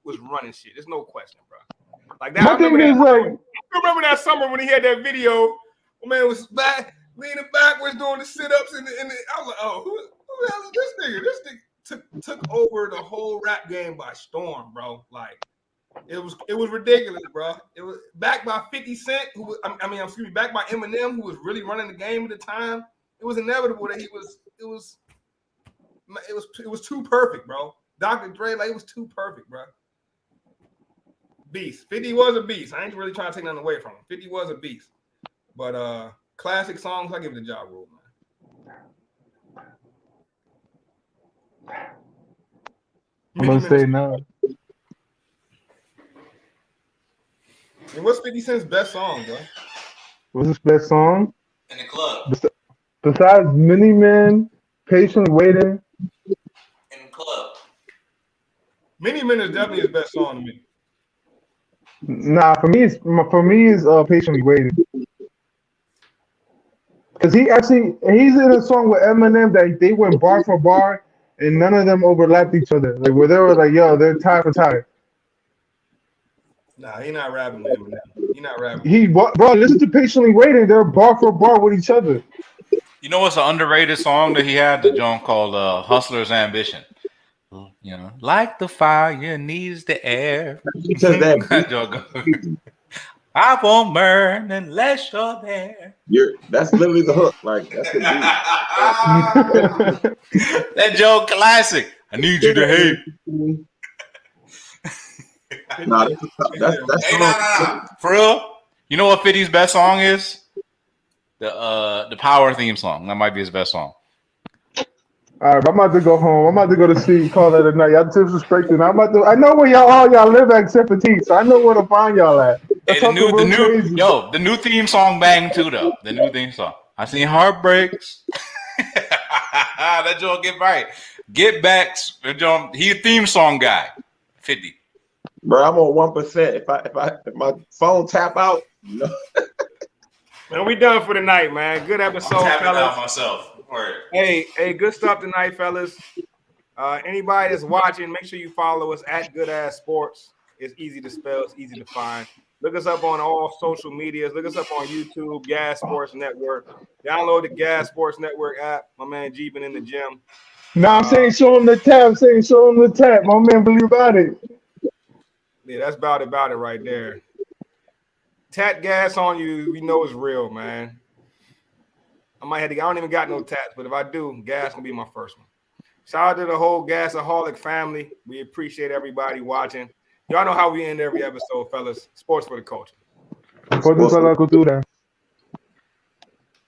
was running shit. There's no question, bro. Like that. My thing is like, I remember that summer when he had that video. My man was back, leaning backwards, doing the sit-ups in the. I was like, oh, who the hell is this nigga? This nigga took over the whole rap game by storm, bro. Like it was ridiculous, bro. It was backed by 50 Cent, backed by Eminem, who was really running the game at the time. It was inevitable that it was too perfect, bro. Dr. Dre, like it was too perfect, bro. Beast. 50 was a beast. I ain't really trying to take nothing away from him. 50 was a beast. But classic songs, I give it a Ja Rule, man. I'm gonna say no. And what's 50 Cent's best song, bro? What's his best song? In the club. Besides Mini Man, Patiently Waiting. In the club. Mini Men is definitely his best song to me. Nah, for me, it's Patiently Waiting. Because he's in a song with Eminem that they went bar for bar, and none of them overlapped each other. Like where they were like, "Yo, they're tie for tie." Nah, he not rapping with Eminem. He not rapping. Bro, listen to Patiently Waiting. They're bar for bar with each other. You know what's an underrated song that he had? The joint called "Hustler's Ambition." You know, like the fire needs the air. Because that I won't burn unless you're there. that's literally the hook. Like that's the beat. That joke classic. I need you to hate. Nah, that's Hey, nah. For real? You know what 50's best song is? The Power theme song. That might be his best song. All right, I'm about to go home. I'm about to go to sleep. Call it a night. Y'all disrespecting. I know where y'all live at except for T, so I know where to find y'all at. Hey, the new theme song bang too though. The new theme song. I seen heartbreaks. That joke get right. Get backs. He a theme song guy. 50. Bro, I'm on 1%. If my phone tap out, no. Man, we done for the night, man. Good episode, I'm tapping fellas. out myself. Word. Hey, good stuff tonight, fellas. Anybody that's watching, make sure you follow us at Good Ass Sports. It's easy to spell, it's easy to find. Look us up on all social medias. Look us up on YouTube, Gas Sports Network. Download the Gas Sports Network app. My man G been in the gym. Nah, I'm saying show him the tap. My man believe about it. Yeah, that's about it right there. Tat gas on you, we know it's real, man. I don't even got no tats, but if I do, gas gonna be my first one. Shout out to the whole Gasaholic family. We appreciate everybody watching. Y'all know how we end every episode, fellas. Sports for the culture. Sports for la cultura.